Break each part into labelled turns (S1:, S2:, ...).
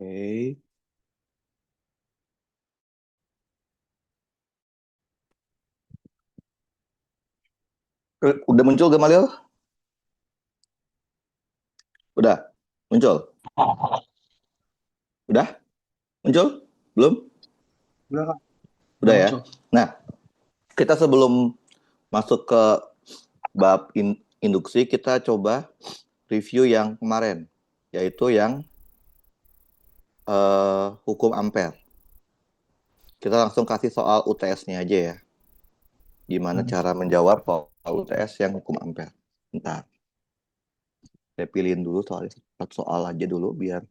S1: Oke. Udah muncul Gamaliel? Udah muncul? Udah muncul? Belum?
S2: Udah Kak, udah
S1: Udah ya.
S2: muncul.
S1: Nah, kita sebelum masuk ke bab induksi, kita coba review yang kemarin, yaitu yang hukum ampere. Kita langsung kasih soal UTS-nya aja ya. Gimana
S2: Hmm.
S1: cara menjawab soal UTS yang hukum ampere. Bentar, saya pilihin dulu satu soal aja dulu biar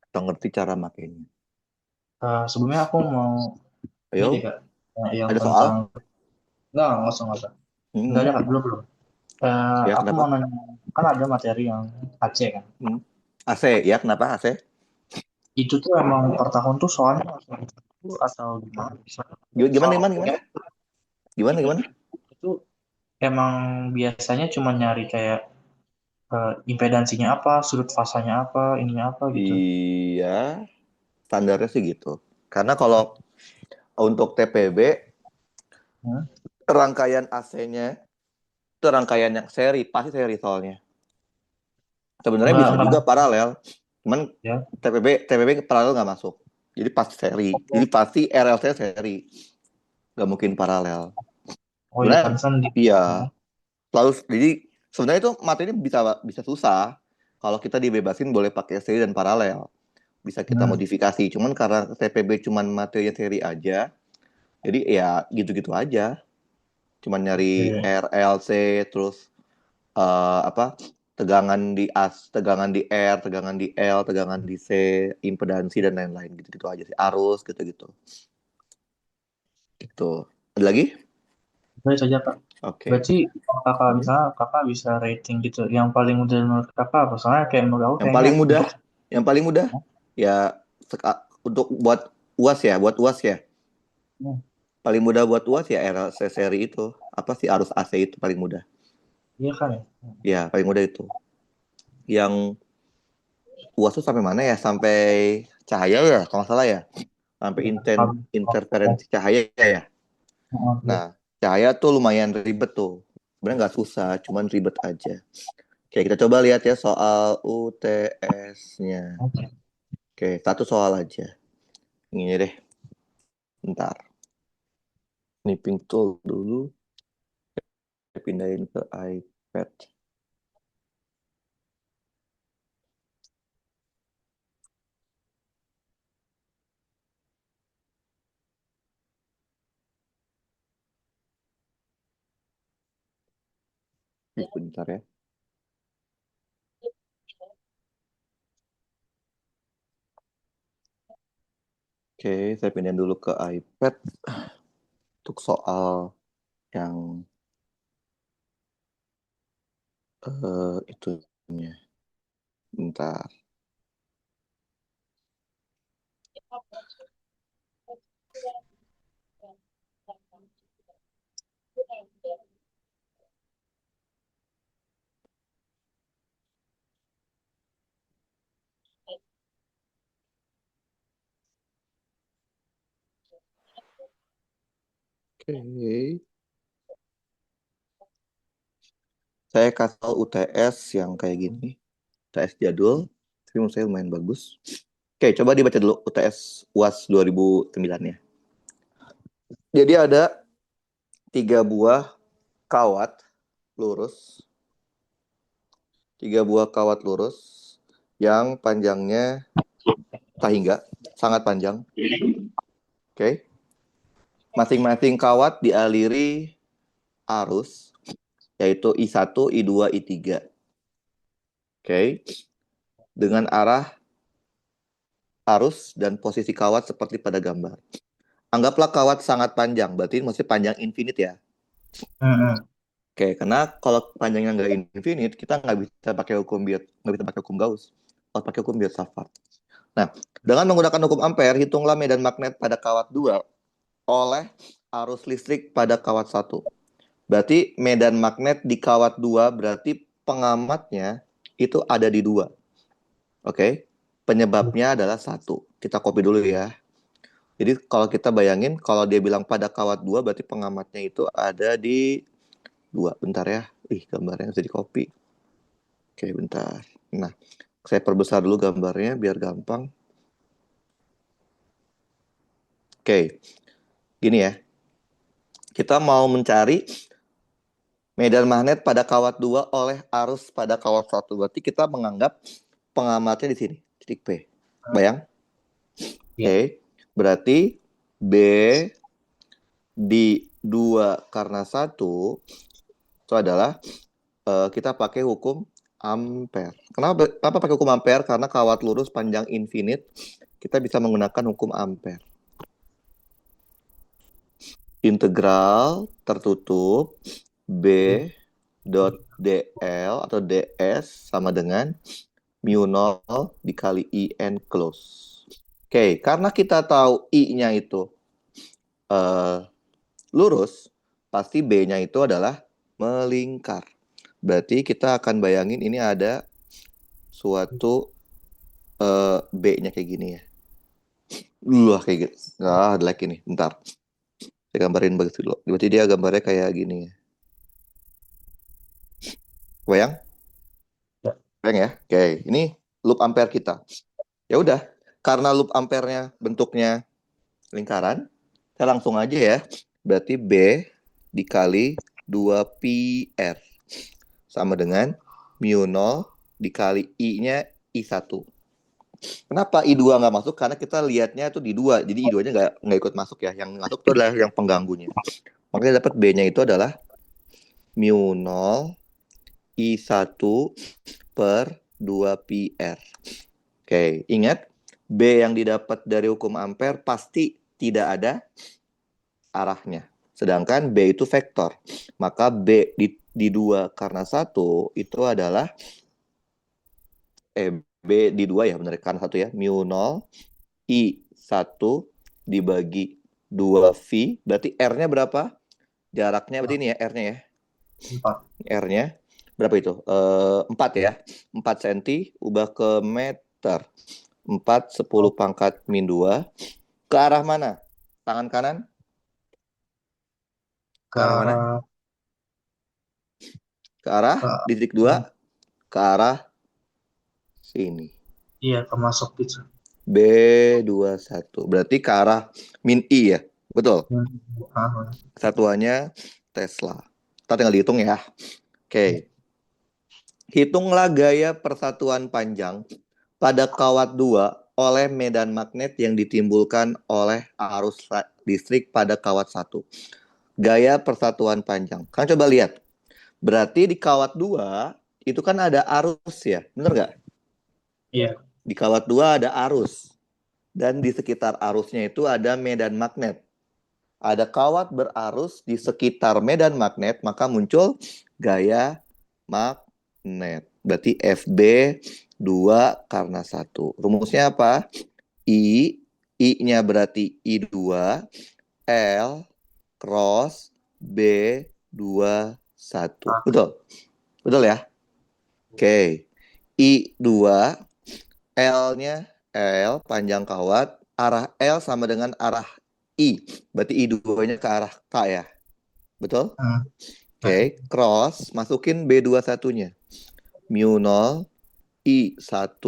S1: kita ngerti cara makainya.
S2: Sebelumnya aku mau ini deh
S1: Ayo,
S2: Kak, yang
S1: ada
S2: tentang
S1: soal?
S2: nggak usah nggak usah. Nggak ada
S1: Hmm,
S2: Kak, belum.
S1: ya
S2: Aku mau
S1: kenapa?
S2: nanya, kan ada materi yang AC kan.
S1: Hmm. AC ya, kenapa AC?
S2: Itu tuh emang per tahun tuh soalnya langsung itu atau gimana?
S1: Gimana,
S2: Soal
S1: gimana, gimana? Gimana,
S2: itu
S1: gimana?
S2: itu emang biasanya cuma nyari kayak impedansinya apa, sudut fasanya apa, ininya apa gitu.
S1: Iya, standarnya sih gitu. Karena kalau untuk TPB,
S2: Hmm?
S1: rangkaian AC-nya itu rangkaian yang seri, pasti seri soalnya. Sebenarnya bisa
S2: Enggak
S1: juga paralel, cuman
S2: ya.
S1: TPB paralel nggak masuk. Jadi pasti seri. Jadi pasti RLC seri, nggak mungkin paralel.
S2: Oh ya
S1: Sebenarnya
S2: pantesan di.
S1: iya, selalu. Jadi sebenarnya itu materi bisa bisa susah. Kalau kita dibebasin boleh pakai seri dan paralel, bisa kita
S2: Hmm.
S1: modifikasi. Cuman karena TPB cuman materi seri aja, jadi ya gitu-gitu aja. Cuman nyari
S2: Oke.
S1: RLC, terus apa, tegangan di tegangan di R, tegangan di L, tegangan di C, impedansi dan lain-lain gitu-gitu aja sih. Arus gitu-gitu. Gitu. Ada lagi?
S2: Itu saja Kak.
S1: Oke.
S2: Berarti kakak
S1: Hmm.
S2: misalnya kakak bisa rating gitu. Yang paling mudah menurut kakak apa? Soalnya kayak menurut aku
S1: Yang
S2: kayaknya
S1: paling mudah,
S2: untuk
S1: yang paling mudah ya untuk buat UAS ya, buat UAS ya.
S2: hmm,
S1: Paling mudah buat UAS ya RLC seri itu. Apa sih arus AC itu paling mudah.
S2: iya kan ya.
S1: Ya, paling mudah itu. Yang UAS tuh sampai mana ya? Sampai cahaya ya, kalau nggak salah ya. Sampai
S2: Iya, kalau
S1: interferensi cahaya ya.
S2: iya.
S1: Nah, cahaya tuh lumayan ribet tuh. Sebenarnya nggak susah, cuman ribet aja. Oke, kita coba lihat ya soal UTS-nya.
S2: Oke.
S1: Oke, satu soal aja. Ini deh, bentar. Snipping tool dulu. Saya pindahin ke iPad. Bentar ya. Oke, saya pindahin dulu ke iPad untuk soal yang itunya. Bentar. Oke. Saya kasih tahu UTS yang kayak gini. UTS jadul. Tapi menurut saya lumayan bagus. Oke, coba dibaca dulu UTS UAS 2009 ya. Jadi ada 3 buah kawat lurus. 3 buah kawat lurus yang panjangnya sehingga sangat panjang. Oke. Masing-masing kawat dialiri arus, yaitu I1, I2, I3. Oke. Dengan arah arus dan posisi kawat seperti pada gambar. Anggaplah kawat sangat panjang, berarti masih panjang infinite ya.
S2: Hmm.
S1: Oke, karena kalau panjangnya nggak infinite, kita nggak bisa pakai hukum Gauss, harus pakai hukum Biot-Savart. Nah, dengan menggunakan hukum ampere, hitunglah medan magnet pada kawat 2 oleh arus listrik pada kawat 1. Berarti medan magnet di kawat 2 berarti pengamatnya itu ada di 2. Oke. Penyebabnya adalah 1. Kita copy dulu ya. Jadi kalau kita bayangin, kalau dia bilang pada kawat 2, berarti pengamatnya itu ada di 2. Bentar ya. Gambarnya bisa di copy. Oke, bentar. Nah, saya perbesar dulu gambarnya biar gampang. Oke, gini ya. Kita mau mencari medan magnet pada kawat 2 oleh arus pada kawat 1. Berarti kita menganggap pengamatnya di sini, titik P. Bayang?
S2: Iya.
S1: Oke, berarti B di 2 karena 1 itu adalah kita pakai hukum ampere. Kenapa pakai hukum ampere? Karena kawat lurus panjang infinite, kita bisa menggunakan hukum ampere. Integral tertutup B dot dl atau ds sama dengan mu 0 dikali I enclosed. Oke, karena kita tahu I-nya itu lurus, pasti B-nya itu adalah melingkar. Berarti kita akan bayangin ini ada suatu B-nya kayak gini ya. Kayak gitu. Like ini. Bentar. Saya gambarin begitu dulu. Berarti dia gambarnya kayak gini ya. Bayang?
S2: Ya.
S1: Bayang ya? Oke, ini loop ampere kita. Ya udah, karena loop ampernya bentuknya lingkaran, saya langsung aja ya. Berarti B dikali 2πr sama dengan mu 0 dikali I-nya I1. Kenapa I2 nggak masuk? Karena kita lihatnya itu di 2. Jadi I2-nya nggak ikut masuk ya. Yang masuk itu adalah yang pengganggunya. Makanya dapat B-nya itu adalah mu 0 I1 per 2πr. Oke, ingat B yang didapat dari hukum ampere pasti tidak ada arahnya. Sedangkan B itu vektor. Maka B di 2 karena 1 itu adalah B di 2 ya, benar karena 1 ya. Mu 0 I1 dibagi 2V. Berarti R-nya berapa? Jaraknya berarti ini ya, R-nya ya.
S2: 4.
S1: R-nya berapa itu? 4 ya. 4 cm ubah ke meter. 4 10 pangkat min 2. Ke arah mana? Tangan kanan? Ke
S2: Ke
S1: arah mana?
S2: arah
S1: Ke arah
S2: ke,
S1: di titik 2. Ke arah sini.
S2: iya, kemasuk gitu.
S1: B21. Berarti ke arah min I ya. Betul. Satuannya Tesla. Kita tinggal dihitung ya. Oke. Hitunglah gaya persatuan panjang pada kawat 2 oleh medan magnet yang ditimbulkan oleh arus listrik pada kawat 1. Gaya persatuan panjang. Kalian coba lihat. Berarti di kawat 2 itu kan ada arus ya. Bener nggak?
S2: Iya.
S1: Di kawat 2 ada arus. Dan di sekitar arusnya itu ada medan magnet. Ada kawat berarus di sekitar medan magnet, maka muncul gaya magnet. Berarti FB 2 karena 1. Rumusnya apa? I-nya berarti I2, L cross B21. Betul? Betul ya? Oke. I2, L-nya L, panjang kawat, arah L sama dengan arah I. Berarti I2-nya ke arah K ya. Betul? Oke, cross, masukin B21-nya. Mu 0 I1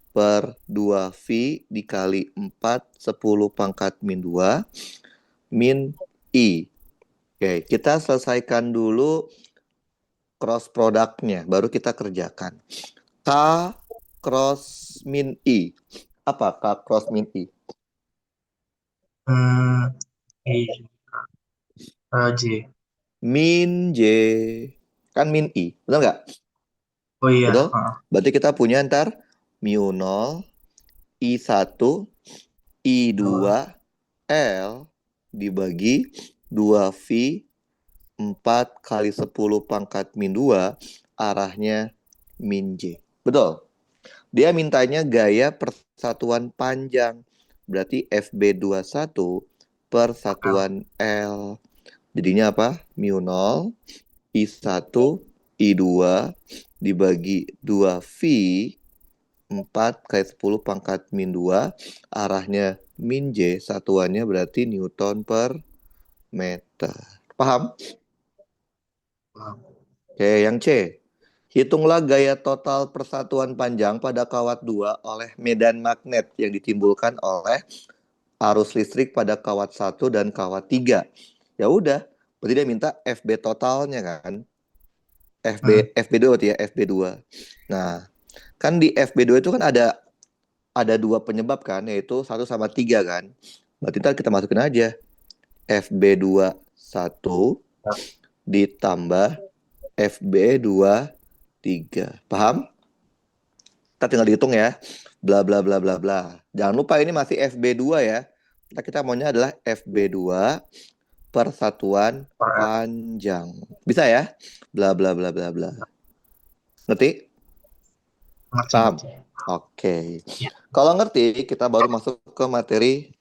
S1: per 2V dikali 4 10 pangkat min 2 min I. Oke, kita selesaikan dulu cross produknya, baru kita kerjakan. K cross min I. Apa K cross min I?
S2: J.
S1: Min J. Kan min I, betul nggak?
S2: Oh iya.
S1: Betul? Berarti kita punya ntar mu 0 I1 I2 L dibagi 2V 4 kali 10 pangkat min 2 arahnya min J. Betul? Dia mintanya gaya persatuan panjang. Berarti FB21 per satuan L. Jadinya apa? Mu 0 I1 I2 dibagi 2V 4 kali 10 pangkat min 2. Arahnya min J, satuannya berarti Newton per meter. Paham? Oke, yang C. Hitunglah gaya total persatuan panjang pada kawat 2 oleh medan magnet yang ditimbulkan oleh arus listrik pada kawat 1 dan kawat 3. Ya udah, berarti dia minta FB totalnya kan. FB2 berarti ya, FB2. Nah, kan di FB2 itu kan ada dua penyebab kan, yaitu 1 sama 3 kan. Berarti ntar kita masukin aja FB2 1 ditambah FB2 3. Paham? Kita tinggal dihitung ya. Bla bla bla bla bla. Jangan lupa ini masih FB2 ya. Kita maunya adalah FB2 persatuan panjang. Bisa ya? Bla bla bla bla bla. Ngerti? Paham? Oke. Kalau ngerti, kita baru masuk ke materi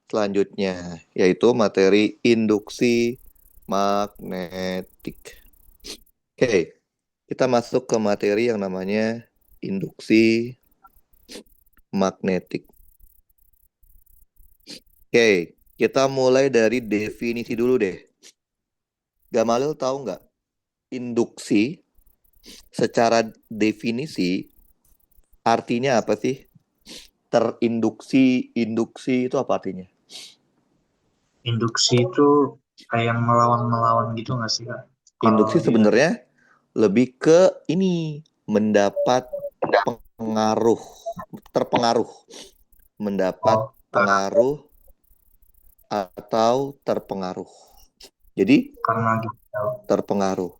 S1: selanjutnya, yaitu materi induksi magnetik. Oke, kita masuk ke materi yang namanya induksi magnetik. Oke, kita mulai dari definisi dulu deh. Gamalil tahu nggak? Induksi secara definisi artinya apa sih? Terinduksi, induksi itu apa artinya?
S2: Induksi itu kayak melawan-melawan gitu nggak sih, Kak?
S1: Induksi
S2: Kalau dia
S1: sebenarnya lebih ke ini, mendapat pengaruh, terpengaruh, mendapat pengaruh atau terpengaruh. Jadi
S2: karena gitu.
S1: terpengaruh.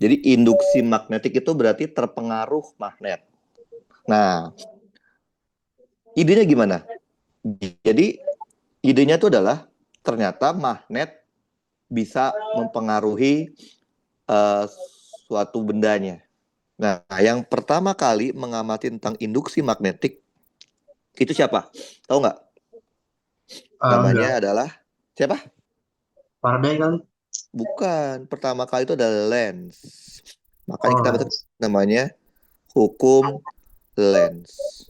S1: Jadi induksi magnetik itu berarti terpengaruh magnet. Nah, idenya gimana? Jadi idenya itu adalah ternyata magnet bisa mempengaruhi suatu bendanya. Nah, yang pertama kali mengamati tentang induksi magnetik itu siapa? Tahu nggak? Namanya
S2: Enggak.
S1: adalah siapa?
S2: Faraday kali?
S1: Bukan. Pertama kali itu adalah Lenz. Makanya
S2: Oh,
S1: kita baca namanya hukum Lenz.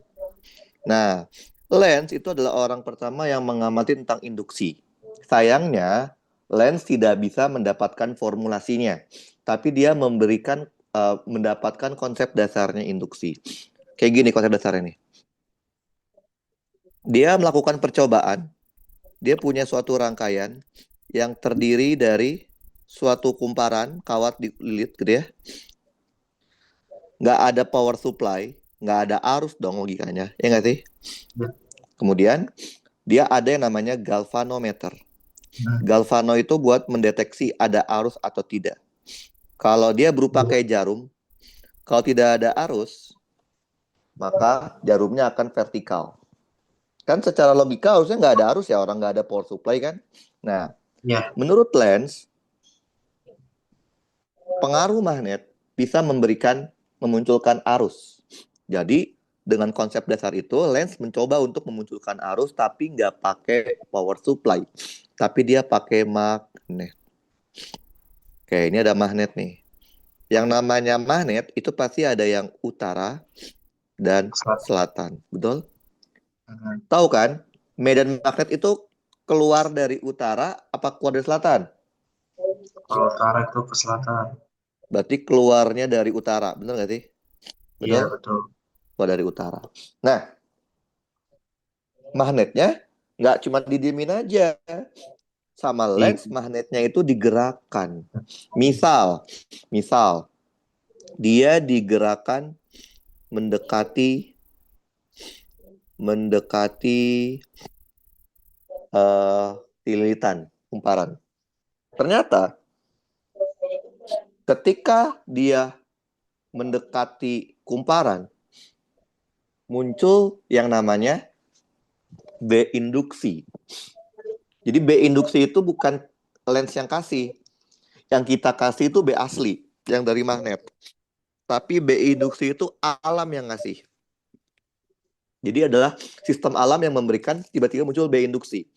S1: Nah, Lenz itu adalah orang pertama yang mengamati tentang induksi. Sayangnya, Lenz tidak bisa mendapatkan formulasinya, tapi dia mendapatkan konsep dasarnya induksi. Kayak gini konsep dasarnya nih. Dia melakukan percobaan, dia punya suatu rangkaian yang terdiri dari suatu kumparan kawat dililit gitu ya. Nggak ada power supply, nggak ada arus dong logikanya, ya nggak sih?
S2: ya.
S1: Kemudian dia ada yang namanya galvanometer. Galvano itu buat mendeteksi ada arus atau tidak. Kalau dia berupa kayak jarum, kalau tidak ada arus, maka jarumnya akan vertikal. Kan secara logika harusnya nggak ada arus ya, orang nggak ada power supply kan. Nah,
S2: Ya.
S1: menurut Lenz, pengaruh magnet bisa memunculkan arus. Jadi, dengan konsep dasar itu, Lenz mencoba untuk memunculkan arus tapi nggak pakai power supply. Tapi dia pakai magnet. Oke, ini ada magnet nih. Yang namanya magnet itu pasti ada yang utara dan selatan. Betul? Tahu kan? Medan magnet itu keluar dari utara apa keluar dari selatan?
S2: Kalau utara itu ke selatan.
S1: Berarti keluarnya dari utara. Betul nggak sih?
S2: Iya,
S1: Betul?
S2: betul.
S1: Keluar dari utara. Nah, magnetnya nggak cuma didiemin aja. Sama lens magnetnya itu digerakkan. Misal dia digerakkan mendekati lilitan kumparan. Ternyata ketika dia mendekati kumparan, muncul yang namanya B induksi. Jadi B induksi itu bukan lens yang kasih. Yang kita kasih itu B asli, yang dari magnet. Tapi B induksi itu alam yang ngasih. Jadi adalah sistem alam yang memberikan tiba-tiba muncul B induksi.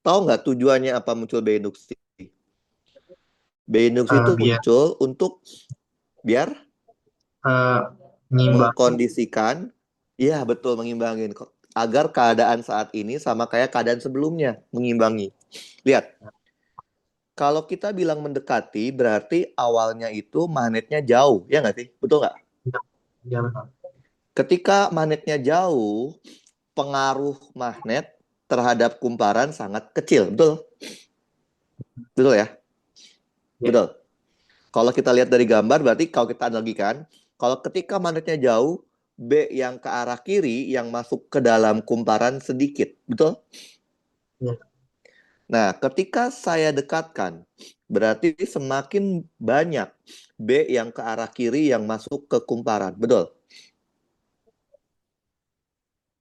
S1: Tahu nggak tujuannya apa muncul B induksi? B induksi itu muncul untuk biar
S2: nyimbangin.
S1: mengkondisikan Iya, betul mengimbangin kok. Agar keadaan saat ini sama kayak keadaan sebelumnya, mengimbangi. Lihat, kalau kita bilang mendekati, berarti awalnya itu magnetnya jauh, ya nggak sih? Betul nggak?
S2: Ya, ya benar.
S1: Ketika magnetnya jauh, pengaruh magnet terhadap kumparan sangat kecil, betul? Betul ya?
S2: Ya,
S1: Betul. Kalau kita lihat dari gambar, berarti kalau kita analogikan, kalau ketika magnetnya jauh, B yang ke arah kiri yang masuk ke dalam kumparan sedikit, betul?
S2: ya.
S1: Nah, ketika saya dekatkan, berarti semakin banyak B yang ke arah kiri yang masuk ke kumparan. Betul?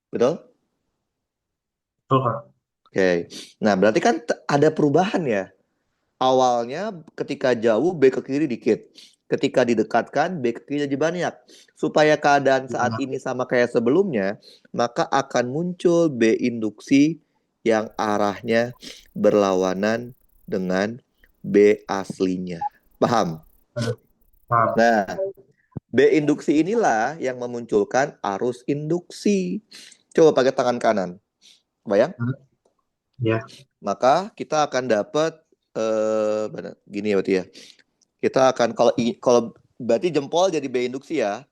S1: Betul?
S2: Betul, Kak.
S1: Oke. Nah, berarti kan ada perubahan ya. Awalnya ketika jauh B ke kiri dikit. Ketika didekatkan B ke kiri jadi banyak. Supaya keadaan saat
S2: Ya,
S1: ini sama kayak sebelumnya, maka akan muncul B induksi yang arahnya berlawanan dengan B aslinya. Paham?
S2: benar. Paham.
S1: Nah, B induksi inilah yang memunculkan arus induksi. Coba pakai tangan kanan. Bayang?
S2: Hmm, ya,
S1: Maka kita akan dapat gini ya berarti ya. Kita akan kalau berarti jempol jadi B induksi ya.
S2: ya,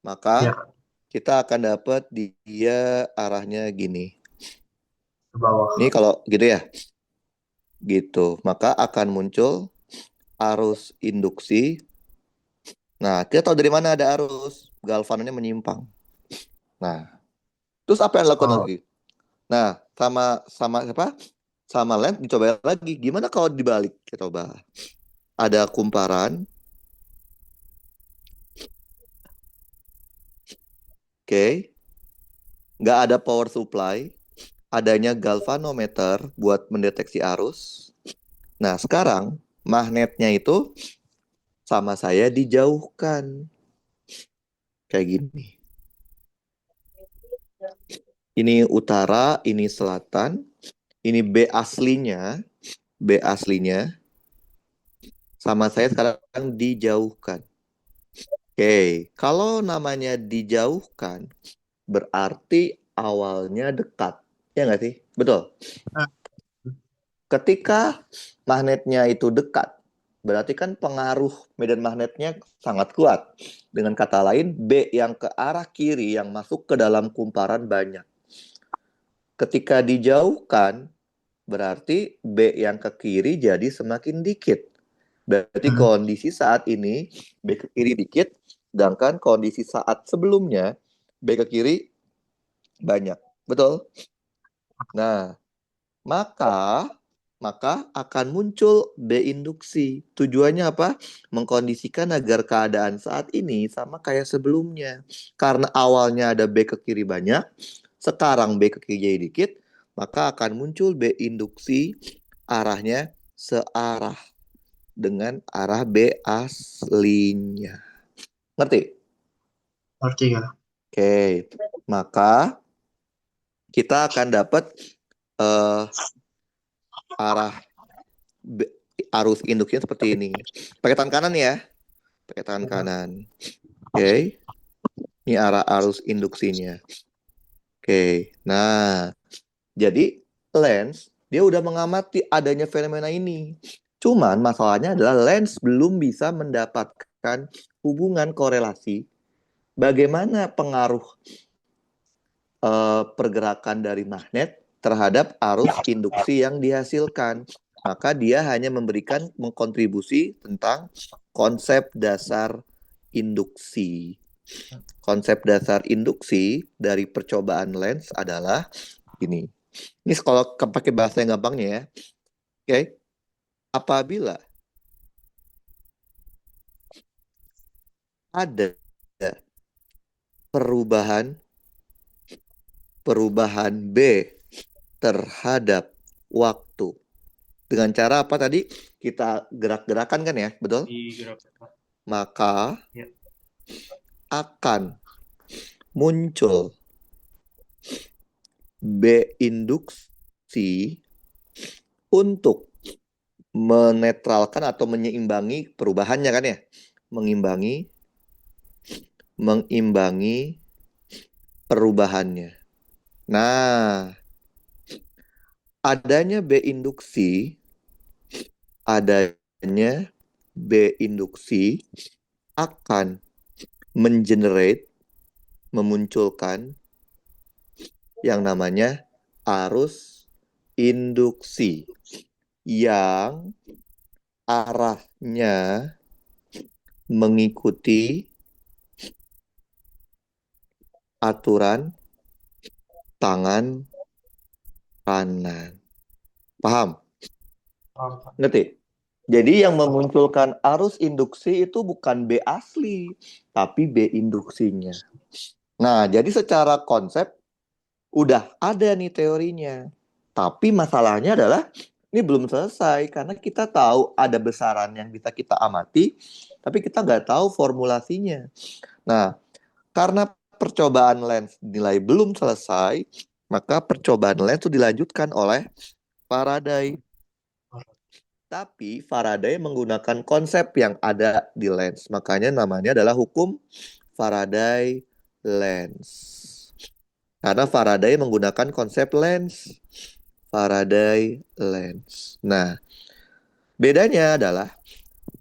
S1: Maka
S2: Kak.
S1: kita akan dapat dia arahnya gini.
S2: Ke bawah.
S1: Ini kalau gitu ya. Gitu. Maka akan muncul arus induksi. Nah, kita tahu dari mana ada arus. Galvannya menyimpang. Nah, terus apa yang dilakukan
S2: Oh,
S1: lagi? Nah, sama sama apa? Sama lens dicoba lagi. Gimana kalau dibalik? Kita coba. Ada kumparan, oke. Nggak ada power supply, adanya galvanometer buat mendeteksi arus. Nah, sekarang magnetnya itu sama saya dijauhkan. Kayak gini. Ini utara, ini selatan, ini B aslinya, B aslinya sama saya sekarang dijauhkan. Oke, kalau namanya dijauhkan, berarti awalnya dekat. Ya nggak sih? Betul.
S2: ah,
S1: Ketika magnetnya itu dekat, berarti kan pengaruh medan magnetnya sangat kuat. Dengan kata lain, B yang ke arah kiri yang masuk ke dalam kumparan banyak. Ketika dijauhkan, berarti B yang ke kiri jadi semakin dikit. Berarti
S2: hmm,
S1: kondisi saat ini B ke kiri dikit, sedangkan kondisi saat sebelumnya B ke kiri banyak. Betul? Nah, maka maka akan muncul B induksi. Tujuannya apa? Mengkondisikan agar keadaan saat ini sama kayak sebelumnya. Karena awalnya ada B ke kiri banyak, sekarang B ke kiri jadi dikit, maka akan muncul B induksi arahnya searah dengan arah B aslinya. Ngerti?
S2: ngerti, Kak.
S1: Oke. Maka kita akan dapat eh, arah arus induksinya seperti ini. Pakai tangan kanan ya. Pakai tangan kanan. Oke. Ini arah arus induksinya. Oke. Nah, jadi lens dia udah mengamati adanya fenomena ini. Cuman masalahnya adalah lens belum bisa mendapatkan hubungan korelasi bagaimana pengaruh pergerakan dari magnet terhadap arus induksi yang dihasilkan. Maka dia hanya memberikan mengkontribusi tentang konsep dasar induksi. Konsep dasar induksi dari percobaan lens adalah ini. Ini kalau pakai bahasa yang gampangnya ya. Oke. Apabila ada perubahan perubahan B terhadap waktu dengan cara apa tadi? Kita gerak-gerakan kan ya, betul?
S2: Di gerak.
S1: Maka
S2: Ya.
S1: akan muncul B induksi untuk menetralkan atau menyeimbangi perubahannya kan ya. Mengimbangi perubahannya. Nah, adanya B induksi, adanya B induksi akan mengenerate, memunculkan yang namanya arus induksi yang arahnya mengikuti aturan tangan kanan. Paham?
S2: Paham.
S1: Ngerti? Jadi yang memunculkan arus induksi itu bukan B asli, tapi B induksinya. Nah, jadi secara konsep udah ada nih teorinya. Tapi masalahnya adalah ini belum selesai karena kita tahu ada besaran yang bisa kita amati, tapi kita nggak tahu formulasinya. Nah, karena percobaan Lenz nilai belum selesai, maka percobaan Lenz itu dilanjutkan oleh Faraday. Tapi Faraday menggunakan konsep yang ada di Lenz. Makanya namanya adalah hukum Faraday-Lenz. Karena Faraday menggunakan konsep Lenz. Faraday-Lenz. Nah, bedanya adalah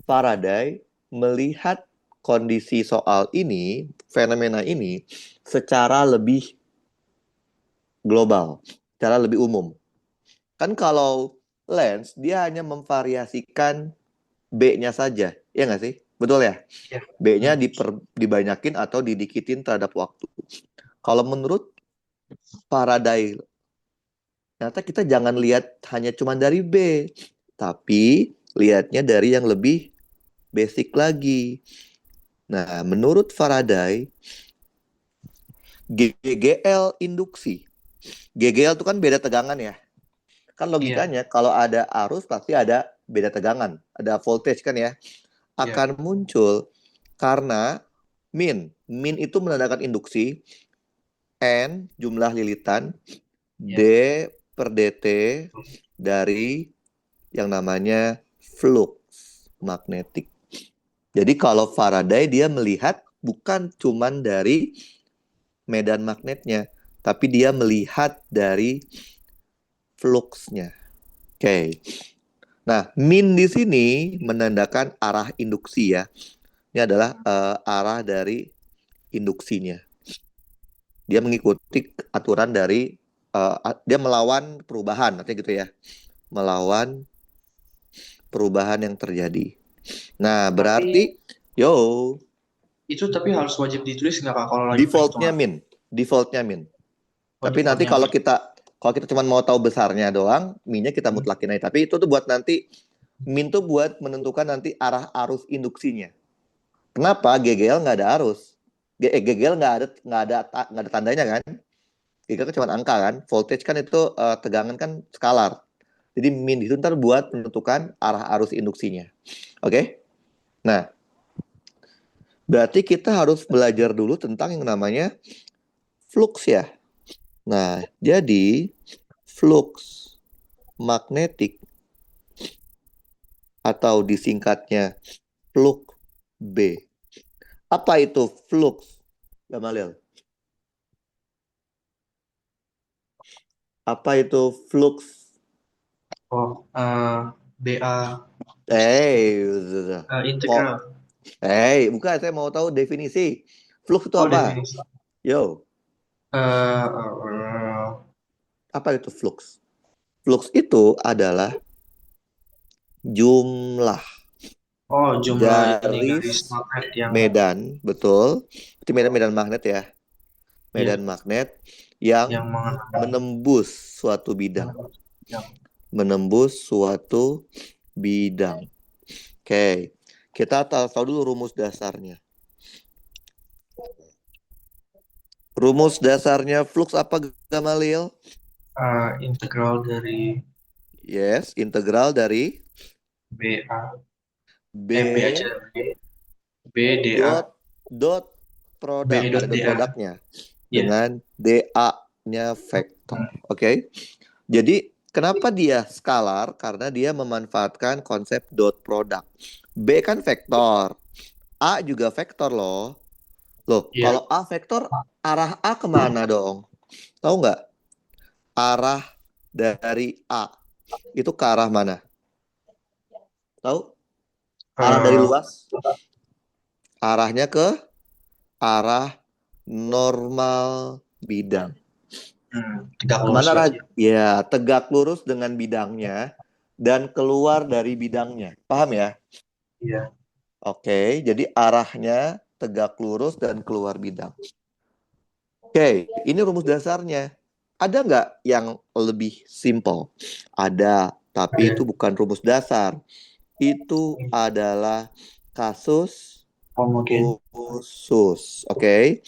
S1: Faraday melihat kondisi soal ini, fenomena ini, secara lebih global, secara lebih umum. Kan kalau Lenz, dia hanya memvariasikan B-nya saja, ya nggak sih? Betul ya?
S2: Ya.
S1: B-nya dibanyakin atau didikitin terhadap waktu. Kalau menurut Faraday, ternyata kita jangan lihat hanya cuma dari B, tapi lihatnya dari yang lebih basic lagi. Nah, menurut Faraday, GGL induksi. GGL itu kan beda tegangan ya. Kan logikanya kalau ada arus pasti ada beda tegangan, ada voltage kan ya. Akan muncul karena min itu menandakan induksi, N jumlah lilitan, D per dt dari yang namanya flux magnetik. Jadi kalau Faraday dia melihat bukan cuman dari medan magnetnya, tapi dia melihat dari fluxnya. Oke. Nah, min di sini menandakan arah induksi ya. Ini adalah arah dari induksinya. Dia mengikuti aturan dari dia melawan perubahan, artinya gitu ya. Melawan perubahan yang terjadi. Nah, berarti
S2: itu tapi harus wajib ditulis nggak Kak kalau lagi
S1: defaultnya
S2: perhitungan?
S1: min.
S2: Oh,
S1: Tapi nanti
S2: defaultnya min.
S1: kalau kita cuma mau tahu besarnya doang, minnya kita mutlakin aja. Tapi itu tuh buat nanti min tuh buat menentukan nanti arah arus induksinya. Kenapa GGL nggak ada arus? GGL nggak ada tandanya kan? GGL kan cuma angka kan? Voltage kan itu tegangan kan skalar. Jadi min itu ntar buat menentukan arah arus induksinya. Oke? Nah, berarti kita harus belajar dulu tentang yang namanya flux ya. Nah, jadi flux magnetik atau disingkatnya flux B. Apa itu flux, Gamalil? Apa itu flux?
S2: Oh, BA
S1: kok?
S2: integral.
S1: Bukan, saya mau tahu definisi. Flux itu
S2: Oh,
S1: apa?
S2: definisi.
S1: Yo, apa itu flux? Flux itu adalah jumlah
S2: jumlah ini garis
S1: garis
S2: magnet yang
S1: medan, betul. Itu medan magnet ya.
S2: ya,
S1: Medan magnet yang
S2: yang mengenai
S1: menembus suatu bidang.
S2: yang
S1: Menembus suatu bidang. Oke, kita tahu dulu rumus dasarnya. Rumus dasarnya flux apa, Gamalil?
S2: integral dari
S1: Yes, integral dari
S2: BA
S1: B
S2: B aja BDA
S1: dot
S2: B
S1: produk, ada
S2: dot
S1: dot
S2: DA
S1: produknya
S2: ya.
S1: dengan DA-nya vektor. Oke. Jadi kenapa dia skalar? Karena dia memanfaatkan konsep dot product. B kan vektor, A juga vektor loh. Loh,
S2: Iya.
S1: kalau A vektor, arah A kemana dong? Tahu nggak? Arah dari A itu ke arah mana? Tahu? Arah dari
S2: Eh,
S1: luas? Arahnya ke arah normal bidang.
S2: tegak lurus
S1: Kemana
S2: berarti ya.
S1: ya, tegak lurus dengan bidangnya dan keluar dari bidangnya. Paham ya?
S2: Iya.
S1: Oke, jadi arahnya tegak lurus dan keluar bidang. Oke, ini rumus dasarnya. Ada nggak yang lebih simple? Ada, tapi itu
S2: Ada.
S1: bukan rumus dasar. Itu adalah kasus
S2: Oh mungkin.
S1: khusus. Oke,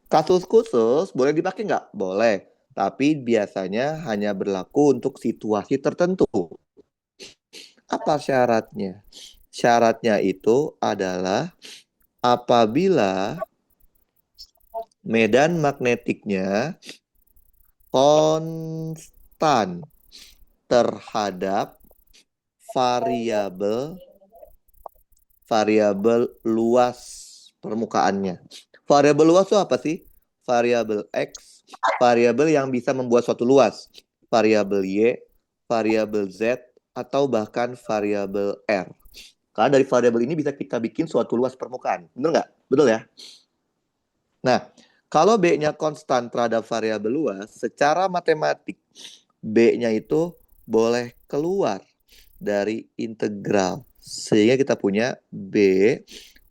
S1: kasus khusus boleh dipakai nggak? Boleh. Tapi biasanya hanya berlaku untuk situasi tertentu. Apa syaratnya? Syaratnya itu adalah apabila medan magnetiknya konstan terhadap variabel variabel luas permukaannya. Variabel luas itu apa sih? Variabel X, variabel yang bisa membuat suatu luas. Variabel Y, variabel Z, atau bahkan variabel R. Karena dari variabel ini bisa kita bikin suatu luas permukaan. Betul nggak? Betul ya? Nah, kalau B-nya konstan terhadap variabel luas, secara matematik, B-nya itu boleh keluar dari integral. Sehingga kita punya B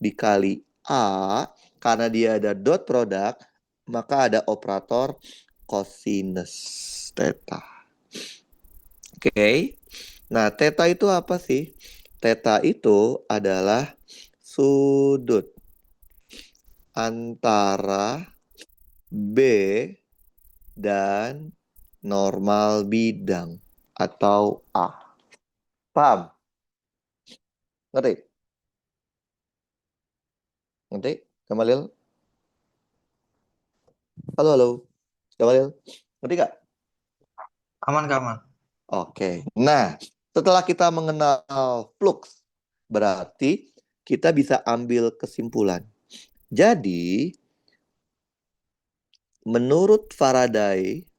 S1: dikali A, karena dia ada dot product, maka ada operator cosinus theta. Oke. Nah, theta itu apa sih? Theta itu adalah sudut antara B dan normal bidang atau A. Paham? Ngerti? Ngerti? Kamalil? Halo, halo. Kamalil? Ngerti gak?
S2: Aman, aman.
S1: Oke. Nah, setelah kita mengenal flux, berarti kita bisa ambil kesimpulan. Jadi, menurut Faraday,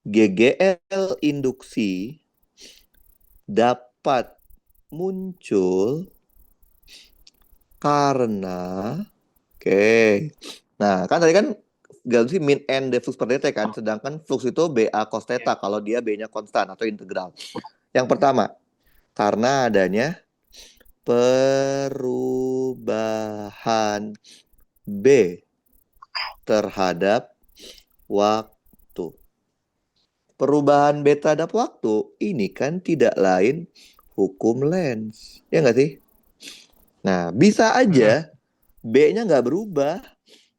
S1: GGL induksi dapat muncul karena Nah, kan tadi kan galaksi min n flux per dt kan, sedangkan flux itu BA cos theta kalau dia B-nya konstan atau integral. Yang pertama, karena adanya perubahan B terhadap waktu. Perubahan B terhadap waktu ini kan tidak lain hukum Lenz. Ya nggak sih? Nah, bisa
S2: Hmm.
S1: aja B-nya nggak berubah,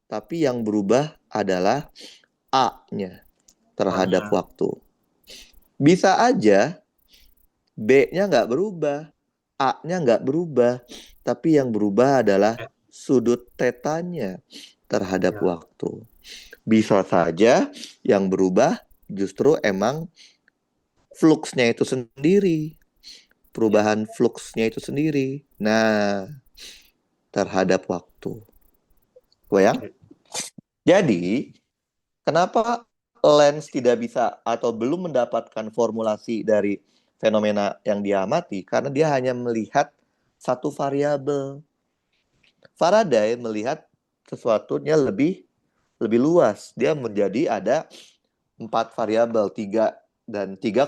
S1: tapi yang berubah adalah A-nya terhadap
S2: Soalnya.
S1: waktu. Bisa aja B-nya nggak berubah, A-nya nggak berubah, tapi yang berubah adalah
S2: Ya.
S1: sudut tetanya terhadap
S2: Ya.
S1: waktu. Bisa saja yang berubah justru emang fluxnya itu sendiri,
S2: Ya.
S1: perubahan fluxnya itu sendiri. Nah, terhadap waktu. Goyang?
S2: Oke.
S1: Jadi, kenapa Lenz tidak bisa atau belum mendapatkan formulasi dari fenomena yang dia amati? Karena dia hanya melihat satu variabel. Faraday melihat sesuatunya lebih luas. Dia menjadi ada 4 variabel, tiga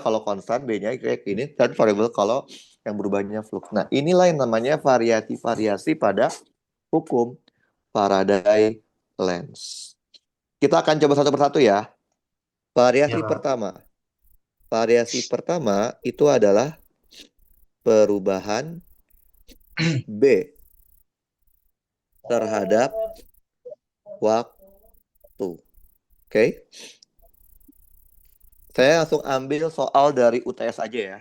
S1: kalau konstan, B-nya kayak ini, dan variabel kalau yang berubahnya flux. Nah, inilah yang namanya variasi-variasi pada hukum Faraday-Lenz. Kita akan coba satu persatu ya.
S2: Ya,
S1: Variasi
S2: Pak.
S1: pertama. Variasi pertama itu adalah perubahan B terhadap waktu. Oke, saya langsung ambil soal dari UTS aja ya.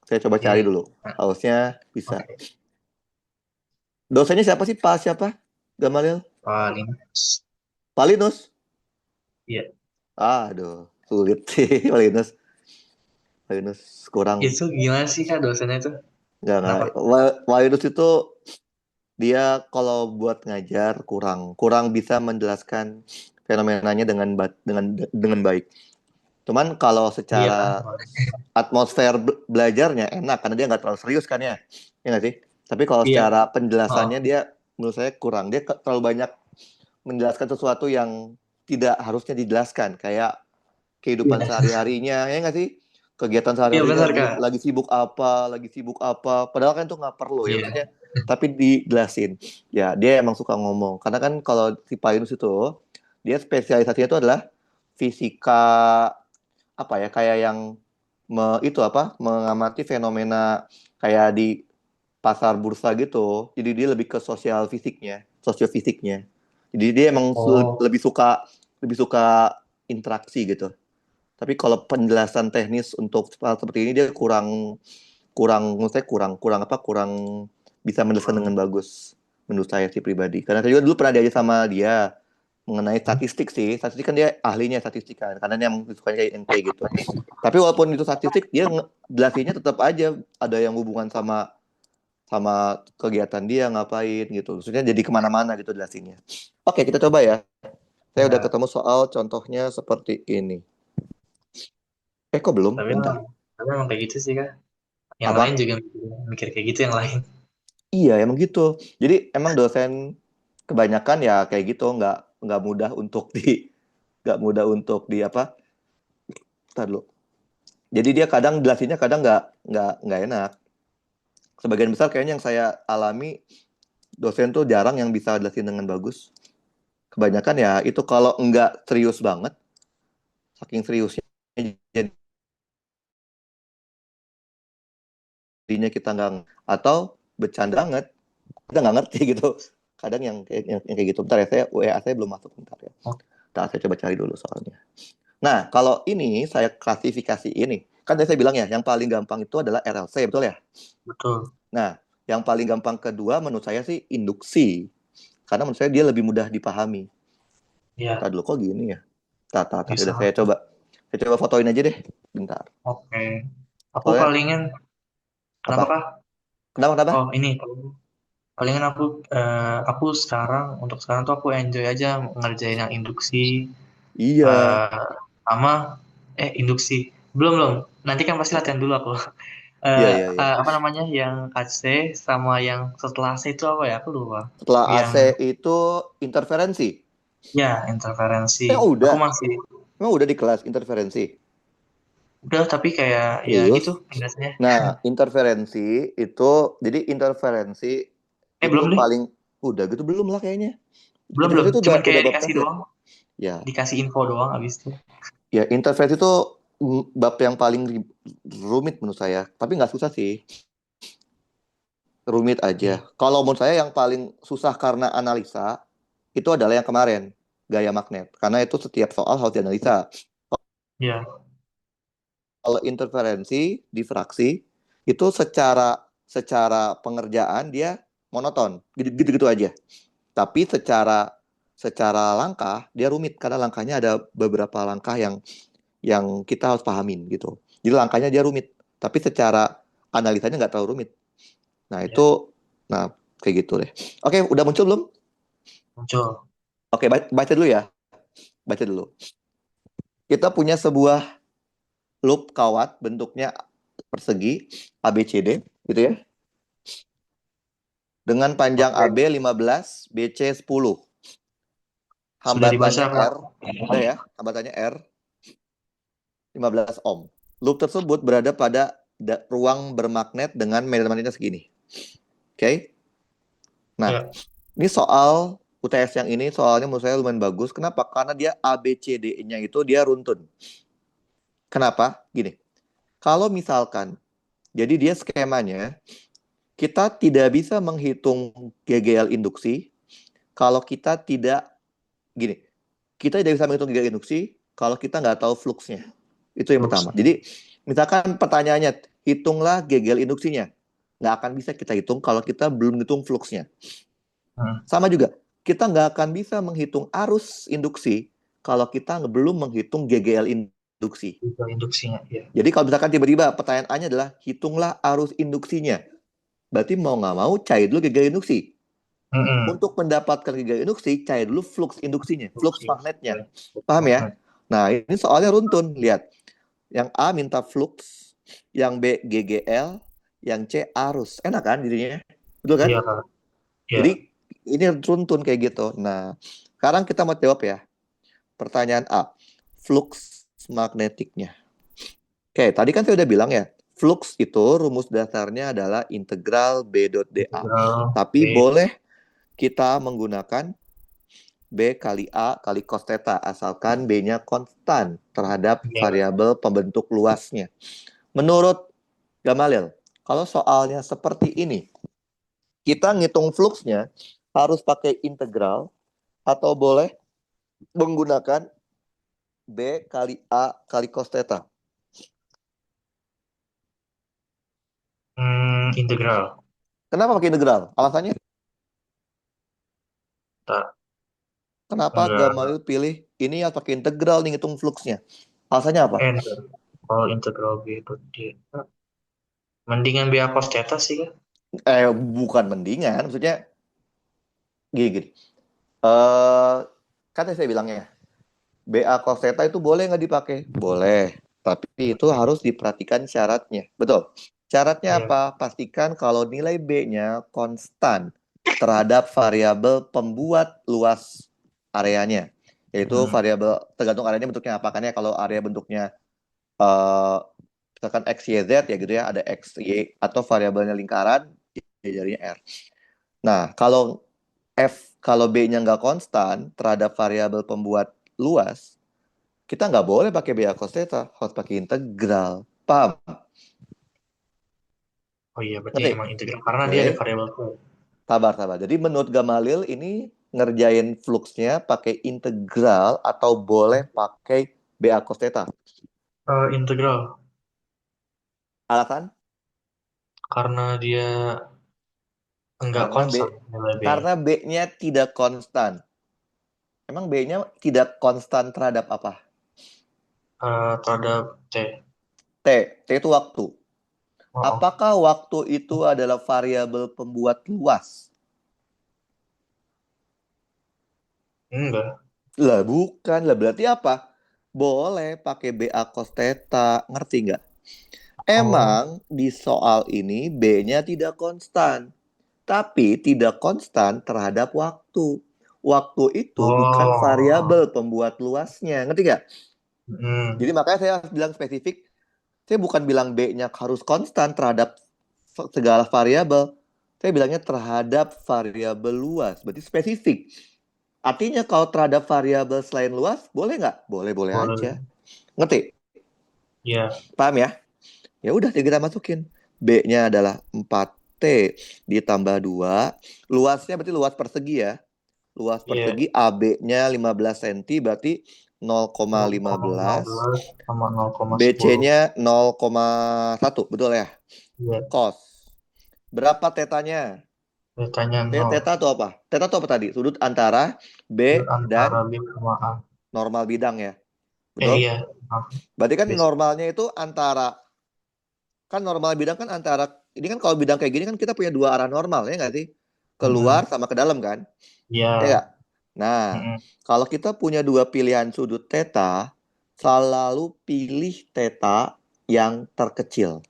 S1: Saya coba cari
S2: Oke.
S1: dulu.
S2: Nah,
S1: Harusnya bisa.
S2: oke.
S1: Dosennya siapa sih? Pak siapa? Gamalil?
S2: Paling.
S1: Palinus?
S2: Iya.
S1: Aduh, sulit sih Palinus. Palinus kurang.
S2: Itu gimana sih Kak dosennya itu?
S1: Nggak.
S2: Kenapa?
S1: Wairus itu dia kalau buat ngajar kurang bisa menjelaskan fenomenanya dengan baik. Cuman kalau
S2: Iya,
S1: secara
S2: boleh.
S1: atmosfer belajarnya enak karena dia nggak terlalu serius kan ya, ya nggak sih? Tapi kalau
S2: Iya.
S1: secara
S2: Oh,
S1: penjelasannya dia menurut saya kurang. Dia terlalu banyak menjelaskan sesuatu yang tidak harusnya dijelaskan, kayak kehidupan
S2: iya.
S1: sehari-harinya, ya nggak sih? Kegiatan
S2: Iya
S1: sehari-harinya
S2: benar
S1: lagi
S2: Kak.
S1: lagi sibuk apa, padahal kan itu nggak perlu ya
S2: Iya.
S1: maksudnya, tapi dijelasin. Ya dia emang suka ngomong, karena kan kalau si Painus itu dia spesialisasinya itu adalah fisika apa ya, kayak yang itu apa mengamati fenomena kayak di pasar bursa gitu. Jadi dia lebih ke sosiofisiknya. Jadi dia emang
S2: Oh,
S1: lebih suka interaksi gitu. Tapi kalau penjelasan teknis untuk hal seperti ini dia kurang kurang menurut saya kurang bisa menjelaskan dengan
S2: kurang.
S1: bagus menurut saya sih pribadi. Karena saya juga dulu pernah diajar sama dia mengenai statistik sih. Statistik kan dia ahlinya statistik kan, karena dia emang sukanya kayak NP gitu. Tapi walaupun itu statistik, dia jelasinnya tetap aja ada yang hubungan sama sama kegiatan dia ngapain gitu. Maksudnya jadi kemana-mana gitu jelasinnya. Oke, kita coba ya. Saya udah
S2: Ya,
S1: ketemu soal contohnya seperti ini. Kok belum?
S2: tapi
S1: Bentar.
S2: emang, tapi emang kayak gitu sih Kak. Yang lain
S1: Apa?
S2: juga mikir, mikir kayak gitu yang lain.
S1: Iya, emang gitu. Jadi emang dosen kebanyakan ya kayak gitu, nggak mudah untuk nggak mudah untuk di apa? Ntar dulu. Jadi dia kadang jelasinnya kadang nggak enak. Sebagian besar kayaknya yang saya alami dosen tuh jarang yang bisa jelasin dengan bagus. Kebanyakan ya itu kalau nggak serius banget, saking seriusnya jadinya kita nggak, atau bercanda banget kita nggak ngerti gitu. Kadang yang kayak gitu. Bentar ya, saya WA saya belum masuk, bentar ya.
S2: Oh,
S1: Bentar, saya coba cari dulu soalnya. Nah, kalau ini saya klasifikasi ini. Kan tadi saya bilang ya, yang paling gampang itu adalah RLC, betul ya?
S2: betul.
S1: Nah, yang paling gampang kedua menurut saya sih induksi. Karena menurut saya dia lebih mudah dipahami.
S2: Iya,
S1: Tadi dulu kok gini ya? Tar,
S2: bisa.
S1: udah saya coba fotoin aja deh. Bentar.
S2: Oke. Aku
S1: Soalnya
S2: palingan, kenapa
S1: apa?
S2: Kak?
S1: Kenapa?
S2: Oh, ini. Palingan aku sekarang, untuk sekarang tuh aku enjoy aja ngerjain yang induksi,
S1: Iya.
S2: eh sama, induksi. Belum, belum. Nanti kan pasti latihan dulu aku.
S1: Iya, iya, iya.
S2: Apa namanya, yang KC sama yang setelah C itu apa ya? Aku lupa.
S1: Setelah
S2: Yang,
S1: AC itu interferensi.
S2: ya, interferensi. Aku
S1: Udah.
S2: masih,
S1: Emang udah di kelas interferensi?
S2: udah, tapi kayak, ya gitu,
S1: Serius?
S2: indasnya.
S1: Nah, interferensi itu, jadi interferensi itu
S2: Belum deh.
S1: paling, udah gitu belum lah kayaknya.
S2: Belum, belum.
S1: Interferensi itu udah
S2: Cuman
S1: udah
S2: kayak
S1: bab tes
S2: dikasih
S1: ya?
S2: doang.
S1: Ya,
S2: Dikasih info doang abis itu.
S1: ya interferensi itu bab yang paling rumit menurut saya. Tapi nggak susah sih, rumit
S2: Iya.
S1: aja. Kalau menurut saya yang paling susah karena analisa itu adalah yang kemarin, gaya magnet. Karena itu setiap soal harus dianalisa.
S2: Iya.
S1: Kalau interferensi, difraksi, itu secara secara pengerjaan dia monoton, gitu-gitu aja. Tapi secara secara langkah dia rumit karena langkahnya ada beberapa langkah yang kita harus pahamin gitu. Jadi langkahnya dia rumit, tapi secara analisanya nggak terlalu rumit. Nah
S2: Iya.
S1: itu, nah kayak gitu deh. Oke, udah muncul belum?
S2: Muncul.
S1: Oke, baca dulu ya, baca dulu. Kita punya sebuah loop kawat bentuknya persegi ABCD, gitu ya, dengan panjang AB
S2: Oke.
S1: 15, BC 10.
S2: Sudah dibaca,
S1: Hambatannya
S2: Kak?
S1: R, udah ya, hambatannya R 15 ohm. Loop tersebut berada pada ruang bermagnet dengan medan magnetnya segini. Oke. Okay? Nah,
S2: Ya.
S1: ini soal UTS yang ini soalnya menurut saya lumayan bagus. Kenapa? Karena dia ABCD-nya itu dia runtun. Kenapa? Gini. Kalau misalkan, jadi dia skemanya, kita tidak bisa menghitung GGL induksi kalau kita tidak, gini, kita tidak bisa menghitung GGL induksi kalau kita nggak tahu fluxnya. Itu yang pertama.
S2: Fluxnya.
S1: Jadi, misalkan pertanyaannya, hitunglah GGL induksinya. Nggak akan bisa kita hitung kalau kita belum hitung fluxnya.
S2: Hmm.
S1: Sama juga, kita nggak akan bisa menghitung arus induksi kalau kita belum menghitung GGL induksi.
S2: Juga induksinya, ya.
S1: Jadi kalau misalkan tiba-tiba pertanyaannya adalah hitunglah arus induksinya. Berarti mau nggak mau cari dulu gagal induksi.
S2: Mm-mm.
S1: Untuk mendapatkan gagal induksi, cari dulu flux induksinya, flux
S2: Oke.
S1: magnetnya.
S2: Ya.
S1: Paham ya?
S2: Magnet.
S1: Nah, ini soalnya runtun. Lihat, yang A minta flux, yang B GGL, yang C arus. Enak kan jadinya? Betul kan?
S2: Iya, Kak. Iya.
S1: Jadi ini runtun kayak gitu. Nah, sekarang kita mau jawab ya. Pertanyaan A, flux magnetiknya. Oke, tadi kan saya udah bilang ya, flux itu rumus dasarnya adalah integral B dot dA.
S2: Integral
S1: Tapi
S2: B.
S1: boleh kita menggunakan B kali A kali cos theta, asalkan B-nya konstan terhadap
S2: Ya.
S1: variabel pembentuk luasnya. Menurut Gamalil, kalau soalnya seperti ini, kita ngitung fluxnya harus pakai integral atau boleh menggunakan B kali A kali cos theta.
S2: Integral.
S1: Kenapa pakai integral? Alasannya,
S2: Tak.
S1: kenapa
S2: Enggak.
S1: Gamalil pilih ini ya pakai integral nih ngitung fluxnya? Alasannya apa?
S2: Enggak. Kalau integral B itu D. Mendingan biar cos theta sih, kan?
S1: Bukan mendingan, maksudnya gini. Eh, kan tadi saya bilangnya BA cos theta itu boleh nggak dipakai? Boleh, tapi itu harus diperhatikan syaratnya. Betul. Syaratnya
S2: Iya.
S1: apa? Pastikan kalau nilai B-nya konstan terhadap variabel pembuat luas areanya, yaitu
S2: Hmm.
S1: variabel tergantung areanya bentuknya apa. Kan ya kalau area bentuknya eh misalkan X, Y, Z ya gitu ya, ada X, Y atau variabelnya lingkaran, ya jadinya R. Nah, kalau B-nya nggak konstan terhadap variabel pembuat luas, kita nggak boleh pakai BA cos theta, harus pakai integral. Paham?
S2: Oh iya, berarti
S1: Ngerti?
S2: emang integral karena dia ada
S1: Oke,
S2: variabel Q.
S1: sabar, sabar. Jadi menurut Gamalil ini ngerjain fluxnya pakai integral atau boleh pakai BA cos theta.
S2: Integral
S1: Alasan?
S2: karena dia enggak
S1: Karena B
S2: konstan nilai B-nya.
S1: karena B-nya tidak konstan. Emang B-nya tidak konstan terhadap apa?
S2: Terhadap T.
S1: T. T itu waktu.
S2: Oh, oh.
S1: Apakah waktu itu adalah variabel pembuat luas?
S2: Enggak.
S1: Lah bukan, lah berarti apa? Boleh pakai BA cos theta, ngerti nggak?
S2: Oh,
S1: Emang di soal ini B-nya tidak konstan, tapi tidak konstan terhadap waktu. Waktu itu bukan
S2: oh,
S1: variabel pembuat luasnya, ngerti nggak?
S2: hmm,
S1: Jadi makanya saya bilang spesifik, saya bukan bilang B-nya harus konstan terhadap segala variabel. Saya bilangnya terhadap variabel luas, berarti spesifik. Artinya kalau terhadap variabel selain luas, boleh nggak? Boleh-boleh
S2: boleh.
S1: aja. Ngerti?
S2: Ya,
S1: Paham ya? Ya udah kita masukin. B-nya adalah 4T ditambah 2. Luasnya berarti luas persegi ya. Luas
S2: iya.
S1: persegi AB-nya 15 cm berarti 0,15.
S2: 0,15 sama 0,10.
S1: BC-nya 0,1. Betul ya?
S2: Iya,
S1: Cos. Berapa tetanya?
S2: betanya 0.
S1: Teta itu apa? Teta itu apa tadi? Sudut antara B
S2: Sudut antara
S1: dan
S2: B sama A.
S1: normal bidang ya. Betul?
S2: Iya. Ah,
S1: Berarti kan
S2: basic.
S1: normalnya itu antara, kan normal bidang kan antara, ini kan kalau bidang kayak gini kan kita punya dua arah normal ya nggak sih?
S2: Mm-mm.
S1: Keluar sama ke dalam kan? Ya
S2: Iya.
S1: nggak? Nah,
S2: Mm-mm.
S1: kalau kita punya dua pilihan sudut theta, selalu pilih theta yang terkecil.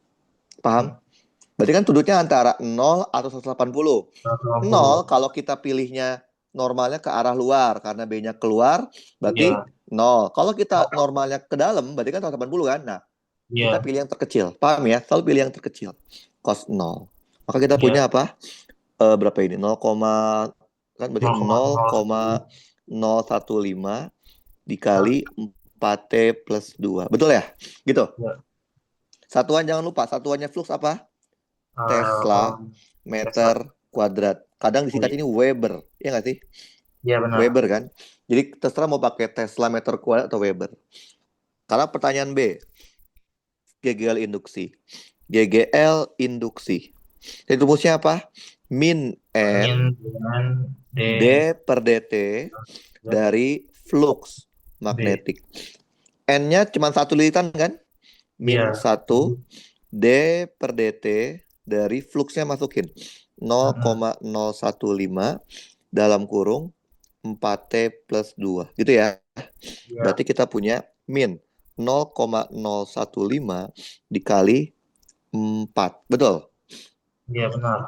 S1: Paham?
S2: Mm.
S1: Berarti kan sudutnya antara 0 atau 180.
S2: 180.
S1: 0 kalau kita pilihnya normalnya ke arah luar karena B-nya keluar, berarti
S2: Iya.
S1: 0. Kalau kita normalnya ke dalam, berarti kan 180 kan? Nah, kita
S2: Iya.
S1: pilih yang terkecil. Paham ya? Selalu pilih yang terkecil. Cos 0. Maka kita
S2: Iya.
S1: punya apa? Berapa ini? 0, kan berarti
S2: 0,01.
S1: 0,015 dikali 4T plus 2. Betul ya? Gitu.
S2: Ya.
S1: Satuan jangan lupa. Satuannya flux apa? Tesla
S2: Um, Tesla.
S1: meter kuadrat. Kadang
S2: Oh
S1: disingkat
S2: iya.
S1: ini Weber. Ya nggak sih?
S2: Iya benar.
S1: Weber kan? Jadi terserah mau pakai Tesla meter kuadrat atau Weber. Karena pertanyaan B, GGL induksi. GGL induksi. Jadi rumusnya apa? Min
S2: Min
S1: N
S2: dengan D.
S1: D per dt
S2: Ya,
S1: dari flux
S2: B.
S1: magnetik. N-nya cuma satu lilitan kan? Min
S2: Iya.
S1: 1 D per dt dari fluxnya masukin
S2: Mm-mm.
S1: 0,015 dalam kurung 4T plus 2 gitu ya.
S2: Iya,
S1: Berarti kita punya min 0,015 dikali 4. Betul?
S2: iya benar.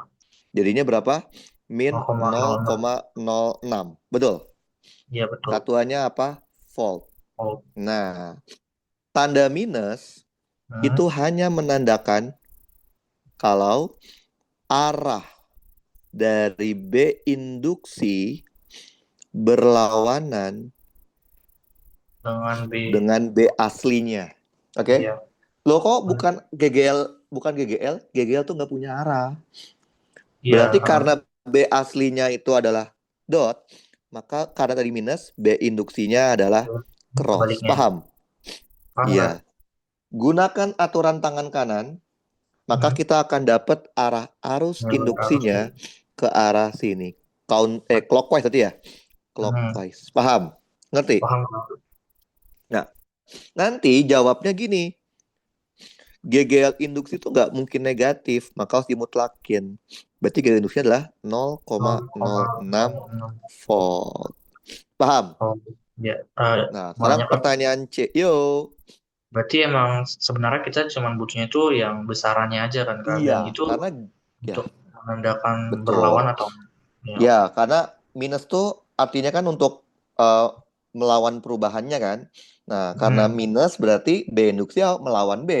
S1: Jadinya berapa? Min
S2: 0,06.
S1: 0,06. Betul?
S2: Iya betul.
S1: Satuannya apa? Volt.
S2: Oh,
S1: Nah, tanda minus
S2: hmm,
S1: itu hanya menandakan kalau arah dari B induksi berlawanan
S2: dengan B.
S1: dengan B aslinya. Oke?
S2: Iya,
S1: Loh kok
S2: hmm,
S1: bukan GGL, bukan GGL? GGL tuh nggak punya arah.
S2: iya,
S1: Berarti karena B aslinya itu adalah dot, maka karena tadi minus, B induksinya adalah cross.
S2: sebaliknya.
S1: Paham?
S2: Paham nggak?
S1: Iya. Gunakan aturan tangan kanan, maka
S2: Hmm,
S1: kita akan dapat arah arus
S2: harus B.
S1: induksinya ke arah sini. Clockwise tadi ya?
S2: Hmm,
S1: Clockwise. Paham? Ngerti?
S2: paham nggak?
S1: Nah, nanti jawabnya gini. GGL induksi itu nggak mungkin negatif, maka harus dimutlakin. Berarti GGL induksinya adalah 0,06
S2: 0,06.
S1: volt. Paham?
S2: Oh, ya.
S1: Nah, sekarang
S2: Banyak kan.
S1: pertanyaan C. Yo.
S2: Berarti emang sebenarnya kita cuma butuhnya itu yang besarannya aja kan, Kak. Dan
S1: Iya,
S2: itu
S1: karena ya
S2: untuk menandakan berlawan
S1: betul.
S2: atau ya.
S1: Ya, karena minus tuh artinya kan untuk eh, melawan perubahannya kan. Nah, karena
S2: Hmm,
S1: minus berarti B induksi ya melawan B.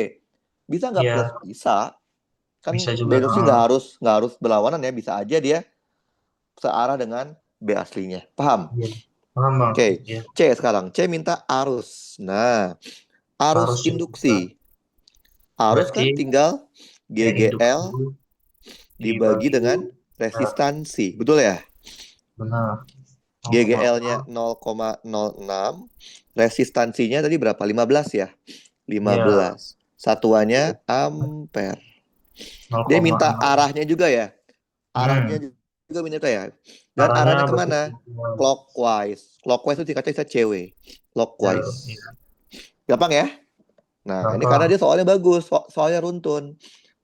S1: Bisa nggak plus?
S2: ya,
S1: Bisa.
S2: bisa
S1: Kan B
S2: juga.
S1: induksi nggak harus berlawanan ya. Bisa aja dia searah dengan B aslinya. Paham?
S2: Iya, paham Bang.
S1: Oke.
S2: Ya,
S1: C sekarang. C minta arus. Nah, arus
S2: harus juga.
S1: induksi. Arus
S2: Berarti
S1: kan tinggal
S2: ya induksi
S1: GGL dibagi
S2: dibagi
S1: dengan
S2: ya,
S1: resistansi. Betul ya?
S2: benar. 0,6.
S1: GGL-nya 0,06. Resistansinya tadi berapa? 15 ya?
S2: Ya,
S1: 15. Satuannya ampere. Dia minta
S2: 0,6.
S1: arahnya juga ya?
S2: Hmm,
S1: Arahnya juga minta ya? Dan
S2: arahnya
S1: arahnya
S2: berarti
S1: kemana? Clockwise. Clockwise itu singkatnya bisa CW.
S2: ya,
S1: Clockwise.
S2: ya,
S1: Gampang ya? Nah, ini karena
S2: gampang.
S1: dia soalnya bagus. Soalnya runtun.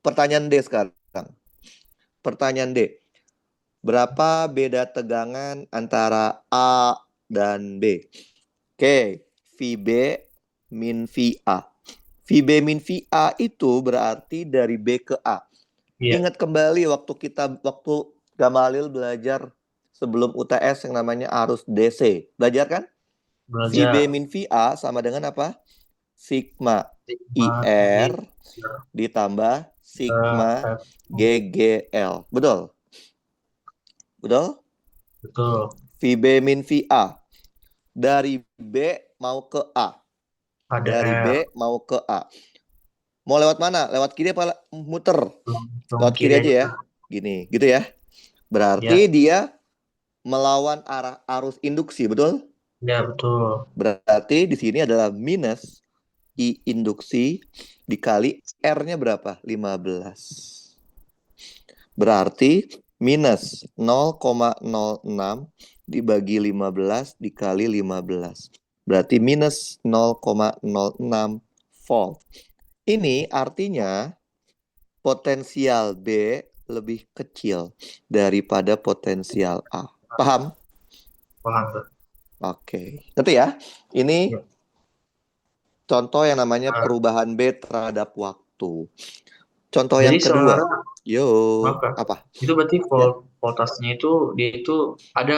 S1: Pertanyaan D sekarang. Pertanyaan D. Berapa beda tegangan antara A dan B? Oke, VB min VA. VB min VA itu berarti dari B ke A.
S2: Iya,
S1: Ingat kembali waktu Gamalil belajar sebelum UTS yang namanya arus DC. Belajar kan? VB
S2: belajar
S1: min VA sama dengan apa? Sigma
S2: sigma
S1: IR
S2: G
S1: ditambah Sigma
S2: F.
S1: GGL. Betul? Betul?
S2: Betul.
S1: VB min VA. Dari B mau ke A. Dari
S2: ADR.
S1: B mau ke A. Mau lewat mana? Lewat kiri apa muter?
S2: Langsung
S1: Lewat kiri
S2: kiri
S1: aja
S2: aja,
S1: ya.
S2: Kak.
S1: Gini, gitu ya. Berarti
S2: Ya,
S1: dia melawan arah arus induksi, betul?
S2: ya betul.
S1: Berarti di sini adalah minus I induksi dikali R-nya berapa? 15. Berarti minus 0,06 dibagi 15 dikali 15. Berarti minus 0,06 volt. Ini artinya potensial B lebih kecil daripada potensial A. Paham?
S2: Paham, Kak.
S1: Oke. Ngerti ya? Ini
S2: Ya.
S1: contoh yang namanya
S2: Nah,
S1: perubahan B terhadap waktu. Contoh
S2: jadi
S1: yang kedua.
S2: sebenarnya
S1: Yo,
S2: maaf, Kak.
S1: apa?
S2: Itu berarti
S1: Ya.
S2: voltasenya itu dia itu ada,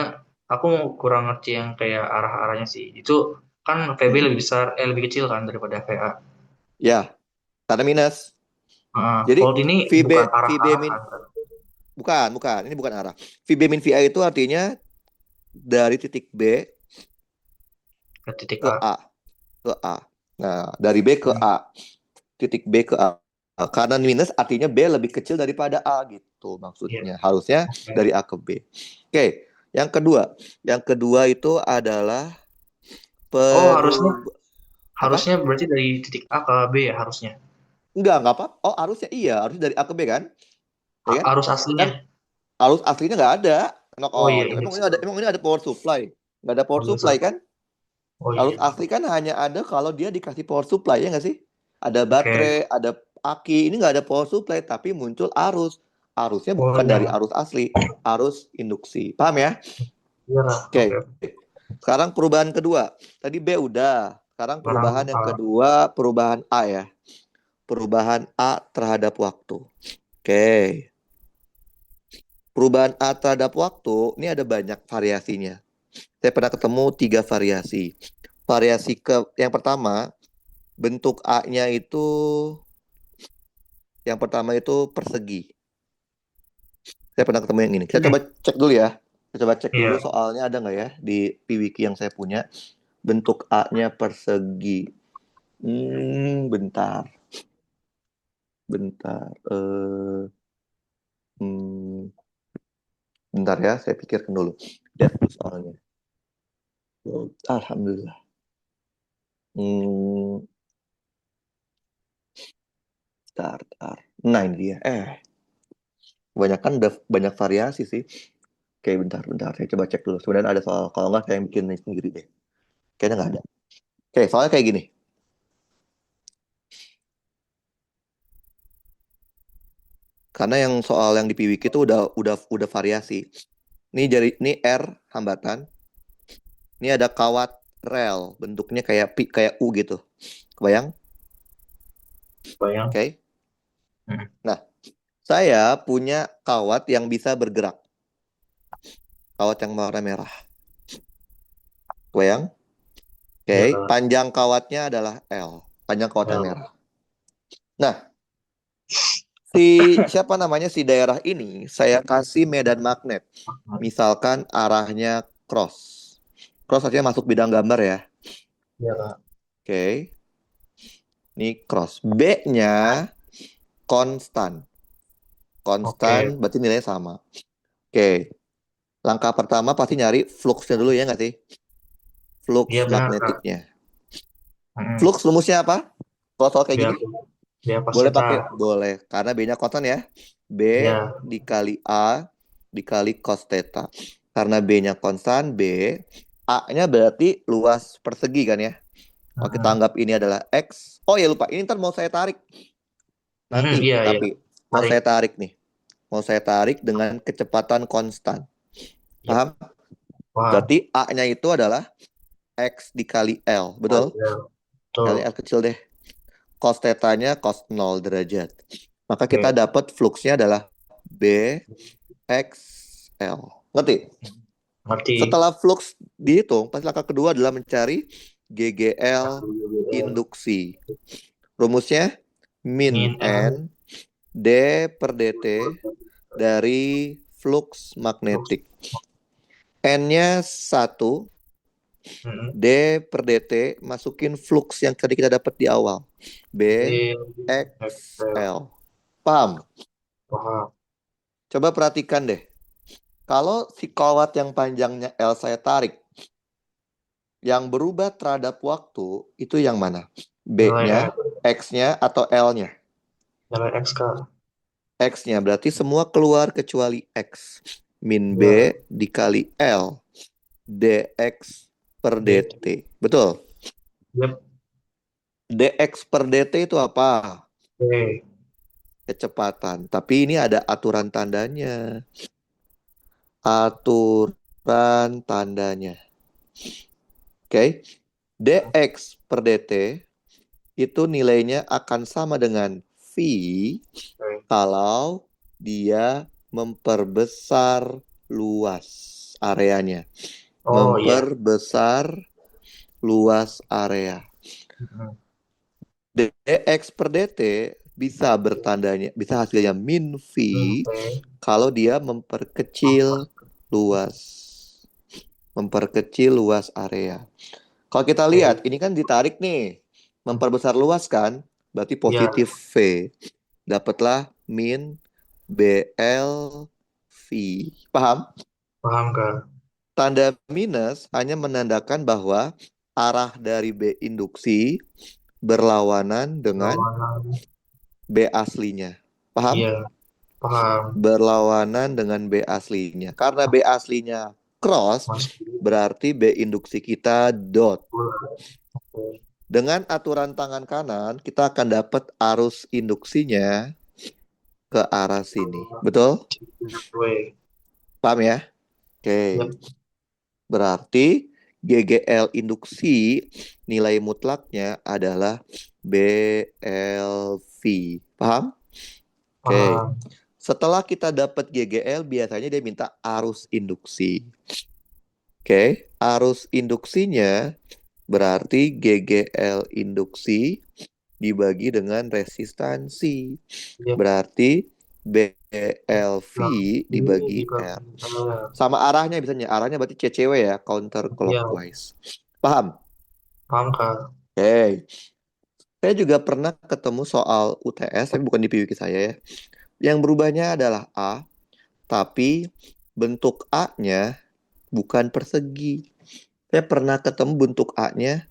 S2: aku mau kurang ngerti yang kayak arah-arahnya sih. Itu kan VB
S1: Hmm.
S2: lebih besar, lebih kecil kan daripada VA.
S1: Ya, karena minus.
S2: Nah,
S1: Jadi
S2: volt ini
S1: VB
S2: bukan
S1: VB
S2: arah-arah
S1: min
S2: kan, Kak?
S1: bukan, ini bukan arah. VB min VA itu artinya dari titik B
S2: Ke titik
S1: ke
S2: A.
S1: A, ke A. Nah, dari B ke
S2: Hmm.
S1: A, titik B ke A. Karena minus artinya B lebih kecil daripada A gitu
S2: Iya,
S1: maksudnya. Harusnya
S2: oke.
S1: dari A ke B. Oke, yang kedua. Yang kedua itu adalah
S2: Oh, harusnya
S1: apa?
S2: harusnya berarti dari titik A ke B ya harusnya.
S1: Enggak apa. Oh, harusnya iya, harusnya dari A ke B kan? Ya kan?
S2: Arus
S1: Kan
S2: aslinya.
S1: arus aslinya nggak ada. Knock
S2: Oh iya,
S1: on.
S2: iya.
S1: Emang ini ada power supply? Nggak ada
S2: Oh
S1: power
S2: iya,
S1: supply
S2: sorry.
S1: kan?
S2: Oh
S1: Arus
S2: iya.
S1: asli kan hanya ada kalau dia dikasih power supply ya nggak sih? Ada
S2: Oke.
S1: baterai, aki ini nggak ada power supply, tapi muncul arus. Arusnya
S2: Oh
S1: bukan dari
S2: iya,
S1: arus asli, arus induksi. Paham ya?
S2: iya. Oke.
S1: Oke. Sekarang perubahan kedua. Tadi B udah. Sekarang
S2: Sekarang
S1: perubahan yang kedua, perubahan A ya. Perubahan A terhadap waktu. Oke. Perubahan A terhadap waktu, ini ada banyak variasinya. Saya pernah ketemu 3 variasi. Variasi yang pertama, bentuk A-nya itu, yang pertama itu persegi. Saya pernah ketemu yang ini. Kita coba cek dulu ya. Kita coba cek dulu
S2: iya.
S1: soalnya ada nggak ya di PWiki yang saya punya. Bentuk A-nya persegi. Bentar. Bentar. Hmm, bentar ya, saya pikirkan dulu. Lihat dulu soalnya. Alhamdulillah. Bentar. Nah, ini dia. Kebanyakan udah banyak variasi sih. Oke, bentar. Saya coba cek dulu. Sebenarnya ada soal. Kalau nggak, saya yang bikin sendiri deh. Kayaknya nggak ada. Oke, soalnya kayak gini. Karena yang soal yang di PWiki itu udah variasi. Ini R hambatan. Ini ada kawat rel, bentuknya kayak U gitu. Kebayang?
S2: Bayang.
S1: Oke. Nah, saya punya kawat yang bisa bergerak. Kawat yang warna merah. Kebayang? Oke,
S2: Iya.
S1: panjang kawatnya adalah L. Panjang kawat yang
S2: Ya.
S1: merah. Nah, siapa namanya si daerah ini, saya kasih medan magnet. Misalkan arahnya cross. Cross artinya masuk bidang gambar ya.
S2: Iya, Kak.
S1: Oke. Ini cross. B-nya konstan.
S2: Oke.
S1: Konstan berarti nilainya sama. Oke. Langkah pertama pasti nyari fluxnya dulu ya nggak sih?
S2: Iya
S1: Flux
S2: benar, Kak.
S1: magnetiknya.
S2: Mm-mm.
S1: Flux rumusnya apa? Kalau soal kayak
S2: Biar
S1: gini?
S2: biar pas
S1: Boleh
S2: kita.
S1: pakai? Boleh. Karena B-nya konstan ya. B
S2: Ya.
S1: dikali A dikali cos theta. Karena B-nya konstan, A-nya berarti luas persegi kan ya? Kalau kita
S2: Mm-mm.
S1: anggap ini adalah X. Oh ya lupa, ini ntar mau saya tarik. Nanti,
S2: Iya, iya.
S1: tapi mau
S2: Tarik.
S1: saya tarik nih. Mau saya tarik dengan kecepatan konstan.
S2: Iya.
S1: Paham?
S2: Paham.
S1: Berarti A-nya itu adalah X dikali L. Betul?
S2: Iya. Betul.
S1: L-nya L kecil deh. Cos theta-nya cos 0 derajat. Maka kita
S2: Oke.
S1: dapat fluxnya adalah B X L. Ngerti?
S2: Ngerti.
S1: Setelah flux dihitung, pasti langkah kedua adalah mencari GGL induksi. Rumusnya min
S2: Min N.
S1: N D per dt dari flux magnetik. N-nya 1,
S2: Mm-mm.
S1: D per dt masukin flux yang tadi kita dapat di awal. B
S2: D.
S1: X
S2: Excel.
S1: L. Paham?
S2: Paham.
S1: Coba perhatikan deh. Kalau si kawat yang panjangnya L saya tarik, yang berubah terhadap waktu, itu yang mana?
S2: Nilai
S1: B-nya, X-nya, atau L-nya?
S2: nilai X, Kak.
S1: X-nya berarti semua keluar kecuali X. Min B
S2: Iya.
S1: dikali L. dx per
S2: D.
S1: dt. Betul?
S2: Yep.
S1: dx per dt itu apa?
S2: Oke.
S1: Kecepatan. Tapi ini ada aturan tandanya. Aturan tandanya. Oke. dx per dt itu nilainya akan sama dengan V
S2: Oke.
S1: kalau dia memperbesar luas areanya.
S2: Oh iya.
S1: Memperbesar luas area.
S2: Mm-mm.
S1: dx per dt bisa bertandanya, bisa hasilnya min V
S2: Oke.
S1: kalau dia memperkecil luas area. Kalau kita lihat, ini kan ditarik nih, memperbesar luas kan, berarti
S2: Ya,
S1: positif V. Dapatlah min BL V. Paham?
S2: paham, Kak.
S1: Tanda minus hanya menandakan bahwa arah dari B induksi berlawanan dengan
S2: Lawanan.
S1: B aslinya. Paham?
S2: Iya, paham.
S1: Berlawanan dengan B aslinya. Karena B aslinya cross,
S2: Mas.
S1: berarti B induksi kita dot.
S2: Oke.
S1: Dengan aturan tangan kanan, kita akan dapat arus induksinya ke arah sini. Betul?
S2: W.
S1: Paham ya?
S2: Ya,
S1: Oke. Berarti GGL induksi nilai mutlaknya adalah BLV. Paham? Oke.
S2: paham.
S1: Setelah kita dapat GGL, biasanya dia minta arus induksi. Oke. Arus induksinya berarti GGL induksi dibagi dengan resistansi.
S2: Ya,
S1: Berarti BLV
S2: ini
S1: dibagi R.
S2: dibagi R.
S1: Sama arahnya biasanya. Arahnya berarti CCW ya, counter
S2: Ya,
S1: clockwise. Paham?
S2: paham Kak.
S1: Oke. Saya juga pernah ketemu soal UTS, tapi bukan di PWK saya ya. Yang berubahnya adalah A, tapi bentuk A-nya bukan persegi. Saya pernah ketemu bentuk A-nya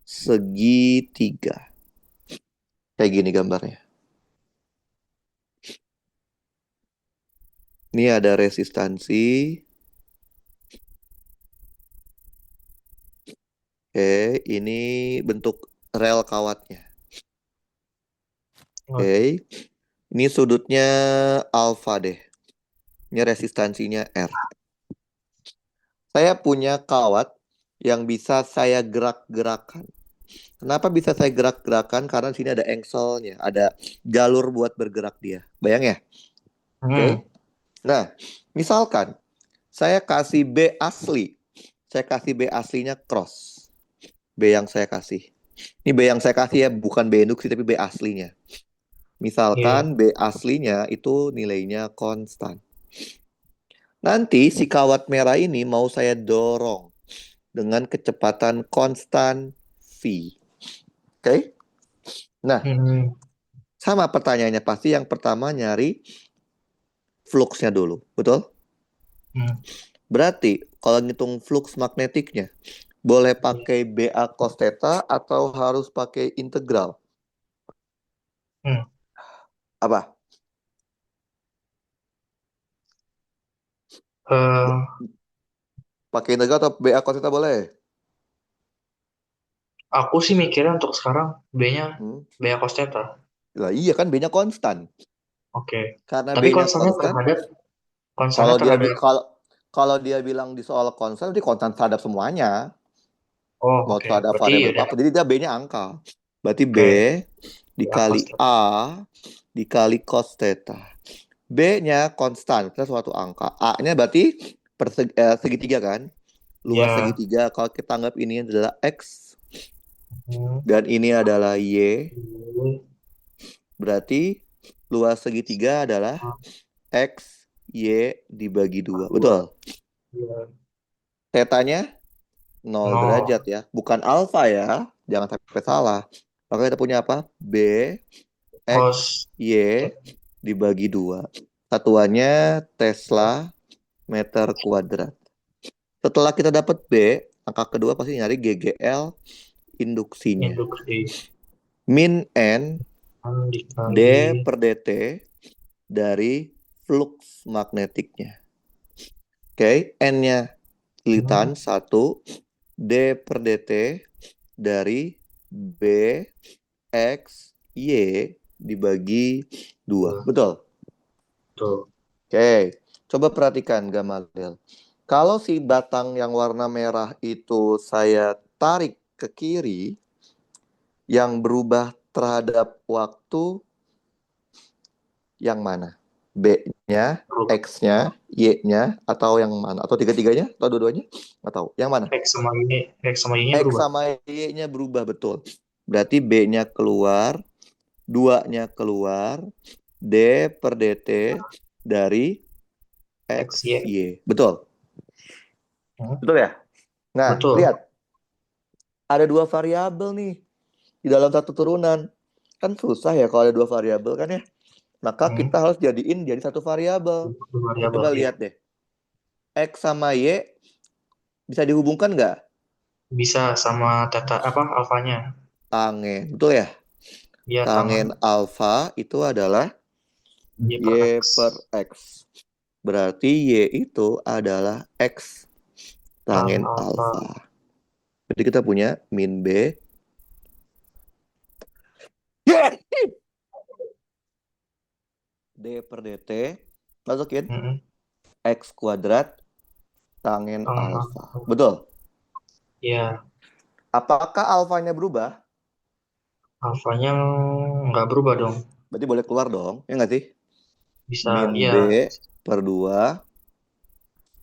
S1: segitiga. Kayak gini gambarnya. Ini ada resistansi. Oke, ini bentuk rel kawatnya.
S2: Oh,
S1: Oke, ini sudutnya alfa deh. Ini resistansinya R. Saya punya kawat yang bisa saya gerak-gerakan. Kenapa bisa saya gerak-gerakan? Karena di sini ada engselnya, ada jalur buat bergerak dia. Bayang ya? Oke. Nah, misalkan saya kasih B asli. Saya kasih B aslinya cross. B yang saya kasih. Ini B yang saya kasih ya, bukan B induksi tapi B aslinya.
S2: iya.
S1: Misalkan B aslinya itu nilainya konstan. Nanti si kawat merah ini mau saya dorong dengan kecepatan konstan V. Oke? Nah,
S2: Hmm.
S1: sama pertanyaannya pasti yang pertama nyari fluxnya dulu. Betul?
S2: Hmm.
S1: Berarti kalau ngitung flux magnetiknya, boleh
S2: Iya.
S1: pakai BA cos theta atau harus pakai integral?
S2: Hmm.
S1: Apa?
S2: Eh,
S1: Pakai integral atau BA cos theta boleh?
S2: aku sih mikirnya untuk sekarang B-nya
S1: Hmm?
S2: B cos theta.
S1: Lah iya kan B-nya konstan.
S2: Oke.
S1: Karena
S2: Tapi
S1: B-nya
S2: konstannya
S1: konstan,
S2: terhadap konstannya
S1: kalau dia
S2: terhadap.
S1: kalau kalau dia bilang di soal konstan, berarti konstan terhadap semuanya.
S2: Oh,
S1: Mau
S2: oke.
S1: terhadap
S2: Berarti
S1: variabel
S2: udah.
S1: apapun. Jadi dia B-nya angka. Berarti B
S2: Oke. B cos
S1: dikali
S2: theta.
S1: A dikali cos theta. B-nya konstan, kita suatu angka. A-nya berarti segitiga kan? Luas
S2: Ya.
S1: segitiga. Kalau kita anggap ini adalah X
S2: Hmm.
S1: dan ini adalah Y,
S2: Ini.
S1: berarti luas segitiga adalah
S2: Ah,
S1: X, Y dibagi 2.
S2: dua.
S1: Betul?
S2: Ya.
S1: Tetanya 0 derajat
S2: Nol.
S1: ya. Bukan alfa ya. Jangan sampai salah. Maka kita punya apa? B X,
S2: Cos.
S1: Y dibagi 2. Satuannya Tesla meter kuadrat. Setelah kita dapat B, angka kedua pasti nyari GGL induksinya.
S2: Induksi.
S1: Min N
S2: Kan
S1: D
S2: dikali.
S1: per dt dari flux magnetiknya. Oke, N-nya
S2: Hmm.
S1: lilitan 1, D per dt dari B X Y dibagi 2.
S2: Ya,
S1: Betul?
S2: tuh.
S1: Oke, coba perhatikan Gamalil. Kalau si batang yang warna merah itu saya tarik ke kiri, yang berubah terhadap waktu yang mana? B-nya,
S2: Berubah.
S1: X-nya, Y-nya, atau yang mana? Atau tiga-tiganya? Atau dua-duanya? Nggak tahu. Yang mana?
S2: X sama Y-nya
S1: X
S2: berubah.
S1: sama Y-nya berubah, betul. Berarti B-nya keluar, 2-nya keluar, D per DT dari
S2: X, Y.
S1: XY. Betul?
S2: Hmm.
S1: Betul ya? Nah,
S2: Betul.
S1: lihat. Ada dua variabel nih di dalam satu turunan. Kan susah ya kalau ada dua variabel kan ya. Maka
S2: Hmm.
S1: kita harus jadiin jadi satu variabel.
S2: Dua variabel,
S1: Coba
S2: ya.
S1: lihat deh. X sama Y bisa dihubungkan nggak?
S2: Bisa sama tata apa alfanya.
S1: Tangen. Betul ya?
S2: Ya, tangan
S1: Tangen alfa itu adalah
S2: Y per
S1: Y per
S2: X.
S1: X. Berarti Y itu adalah X
S2: Tan
S1: tangen
S2: alfa.
S1: alfa. Jadi kita punya min B D per dt, masukin
S2: Mm-mm.
S1: X kuadrat tangent
S2: Ah,
S1: alfa. Betul.
S2: ya,
S1: Apakah alfanya berubah?
S2: alfanya nggak berubah dong.
S1: Berarti boleh keluar dong, ya nggak sih?
S2: Bisa,
S1: Min B
S2: ya,
S1: per 2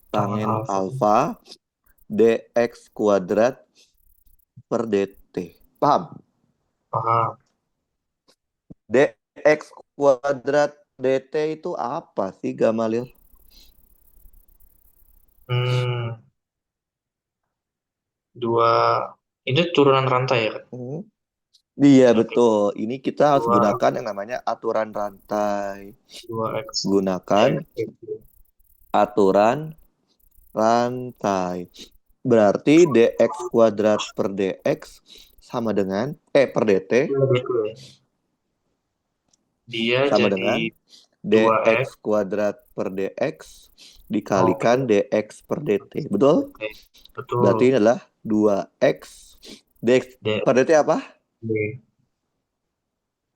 S2: tangan
S1: tangent
S2: alfa.
S1: alfa dx kuadrat per dt. Paham?
S2: Paham.
S1: Dx kuadrat dt itu apa sih, Gamalil?
S2: Hmm, dua, itu turunan rantai ya, kan?
S1: Hmm. Iya,
S2: Oke.
S1: betul. Ini kita harus
S2: Dua,
S1: gunakan yang namanya aturan rantai.
S2: dua X,
S1: Gunakan
S2: dx, gitu.
S1: aturan rantai. Berarti dx kuadrat per dx sama dengan per dt
S2: Iya, gitu ya. Dia
S1: sama
S2: jadi
S1: dengan
S2: dua
S1: dx
S2: X.
S1: kuadrat per dx
S2: Oke,
S1: dikalikan dx per dt. Betul?
S2: oke.
S1: Berarti
S2: Betul.
S1: ini adalah 2x dx
S2: D,
S1: per dt apa?
S2: D,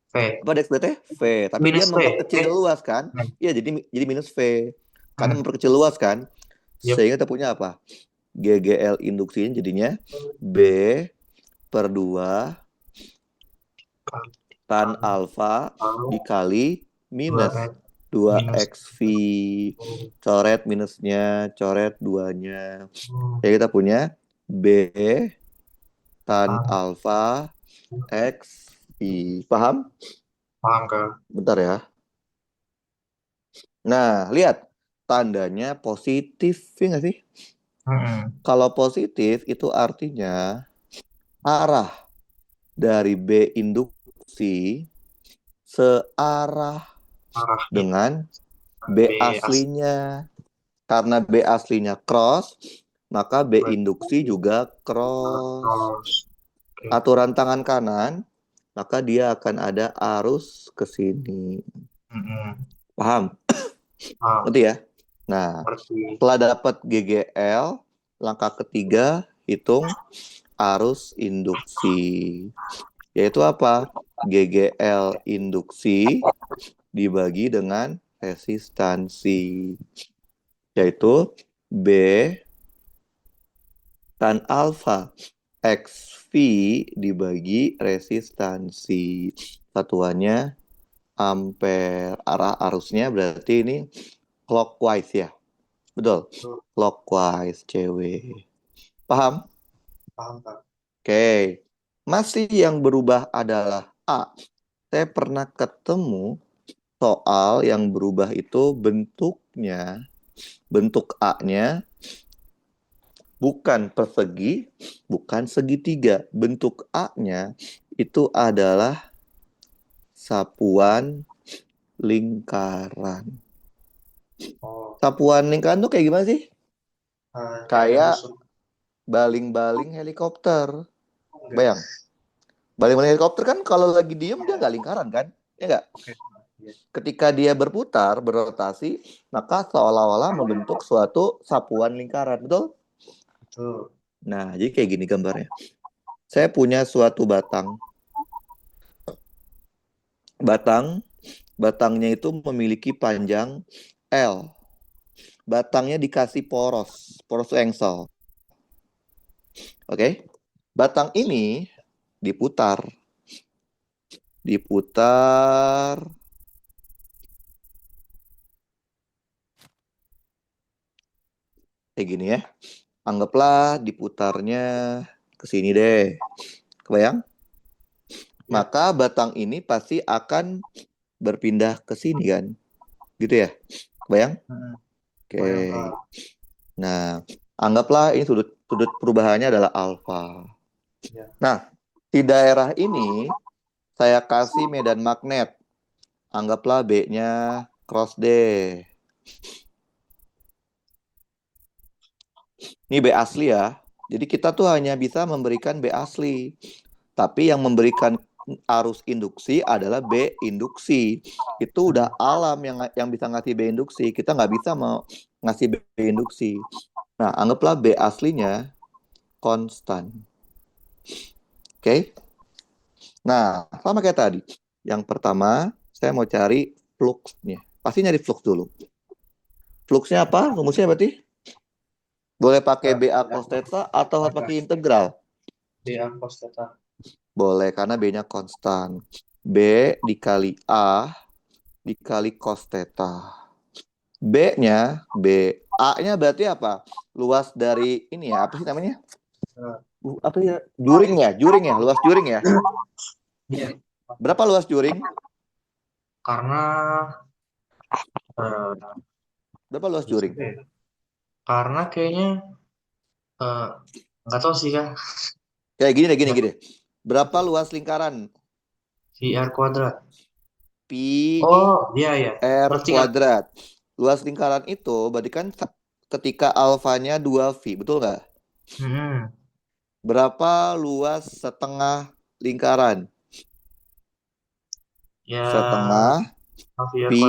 S2: V.
S1: Apa dx dt? V. Tapi dia
S2: Minus V.
S1: memperkecil luas kan?
S2: Nah,
S1: Iya, jadi minus v. Karena
S2: hmm.
S1: memperkecil luas kan?
S2: Yep.
S1: Sehingga kita punya apa? GGL induksi jadinya B per 2
S2: Kali
S1: tan alfa
S2: tahu
S1: dikali
S2: dua
S1: minus
S2: X minus
S1: 2xv. Coret minusnya, coret 2-nya. Jadi kita punya B tan
S2: paham,
S1: alfa x v. Paham?
S2: paham kan?
S1: Bentar ya. Nah, lihat. Tandanya positif, ya nggak sih?
S2: Hmm.
S1: Kalau positif itu artinya arah dari B induksi searah
S2: Arahnya
S1: dengan
S2: B
S1: B
S2: asli
S1: aslinya. Karena B aslinya cross, maka B induksi juga cross.
S2: terus. Oke.
S1: Aturan tangan kanan, maka dia akan ada arus ke sini.
S2: Hmm.
S1: Paham?
S2: Paham.
S1: Ngerti ya? Nah,
S2: Seperti
S1: setelah dapat GGL, langkah ketiga hitung arus induksi. Yaitu apa? GGL induksi dibagi dengan resistansi. Yaitu B tan alfa XV dibagi resistansi. Satuannya ampere. Arah arusnya berarti ini clockwise ya. Betul. Clockwise cewek. Paham?
S2: paham kan?
S1: Oke. Masih yang berubah adalah A. Saya pernah ketemu soal yang berubah itu bentuknya. Bentuk A-nya bukan persegi, bukan segitiga. Bentuk A-nya itu adalah sapuan lingkaran.
S2: Oh,
S1: Sapuan lingkaran tuh kayak gimana sih?
S2: kayak
S1: Kayak
S2: busur.
S1: baling-baling helikopter.
S2: Enggak.
S1: Bayang, baling-baling helikopter kan kalau lagi diem dia nggak lingkaran kan? Ya nggak?
S2: Oke. Iya.
S1: Ketika dia berputar, berotasi, maka seolah-olah membentuk suatu sapuan lingkaran. Betul?
S2: Betul.
S1: Nah, jadi kayak gini gambarnya. Saya punya suatu batang. Batangnya itu memiliki panjang L. Batangnya dikasih poros, poros engsel. Oke? Batang ini diputar, diputar kayak gini ya. Anggaplah diputarnya ke sini deh. Kebayang?
S2: Ya.
S1: Maka batang ini pasti akan berpindah ke sini kan? Gitu ya? Kebayang?
S2: Hmm.
S1: Oke.
S2: Bayang Kak.
S1: Nah, anggaplah ini sudut perubahannya adalah alfa.
S2: Ya.
S1: Nah, di daerah ini saya kasih medan magnet. Anggaplah B-nya cross D. Ini B asli ya. Jadi kita tuh hanya bisa memberikan B asli. Tapi yang memberikan arus induksi adalah B induksi. Itu udah alam yang bisa ngasih B induksi. Kita nggak bisa mau ngasih B induksi. Nah, anggaplah B aslinya konstan. Oke? Nah, sama kayak tadi. Yang pertama, saya mau cari fluxnya. Pasti nyari flux dulu. Fluxnya apa? Rumusnya berarti boleh pakai BA cos theta atau harus pakai integral?
S2: BA cos theta.
S1: Boleh, karena B-nya konstan. B dikali A dikali cos theta. B-nya, A-nya berarti apa? Luas dari ini ya, apa sih namanya? Apa ya? Juring ya, luas juring ya.
S2: Iya.
S1: Berapa luas juring?
S2: Karena eh,
S1: Berapa luas juring?
S2: karena kayaknya nggak tahu sih kak.
S1: Kayak gini. Berapa luas lingkaran?
S2: Si R kuadrat.
S1: Pi
S2: Oh iya iya.
S1: R
S2: Ngerti kan?
S1: kuadrat. Luas lingkaran itu berarti kan ketika alfanya 2V, betul nggak?
S2: Hmm.
S1: Berapa luas setengah lingkaran?
S2: Ya
S1: Setengah
S2: V R kuadrat.
S1: Pi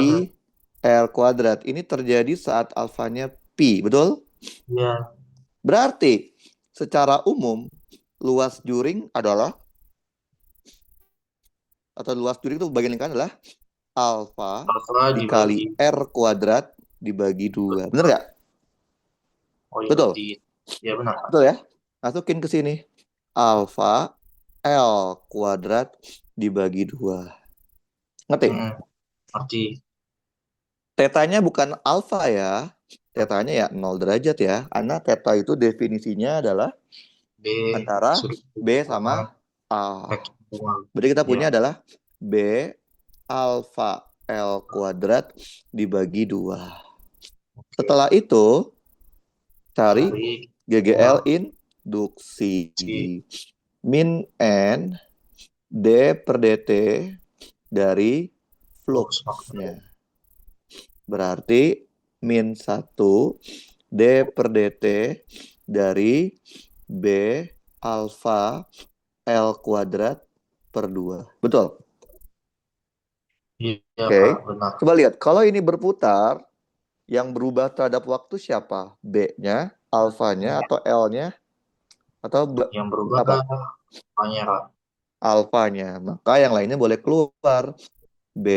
S1: R kuadrat. Ini terjadi saat alfanya Pi, betul?
S2: Ya.
S1: Berarti secara umum luas juring adalah, atau luas juring itu bagian lingkaran adalah alfa
S2: Alfa dibagi.
S1: dikali R kuadrat dibagi 2. Bener nggak?
S2: Oh iya
S1: Betul?
S2: berarti. Ya benar kak.
S1: Betul ya? Masukin ke sini. Alfa L kuadrat dibagi 2. Ngerti?
S2: Ngerti.
S1: Tetanya bukan alfa ya. Tetanya ya 0 derajat ya. Karena teta itu definisinya adalah
S2: B
S1: antara
S2: sudut
S1: B sama A.
S2: rektangular.
S1: Berarti kita punya
S2: Ya.
S1: adalah B alfa L kuadrat dibagi 2. Setelah itu, cari
S2: Dari
S1: GGL induksi. Min N D per DT dari fluxnya. Berarti min 1 D per DT dari B alfa L kuadrat per 2. Betul?
S2: Iya
S1: Oke.
S2: kak benar.
S1: Coba lihat, kalau ini berputar, yang berubah terhadap waktu siapa? B-nya, alfanya, atau L-nya, atau
S2: Yang berubah
S1: apa?
S2: hanya kak.
S1: Alfanya. Maka yang lainnya boleh keluar. B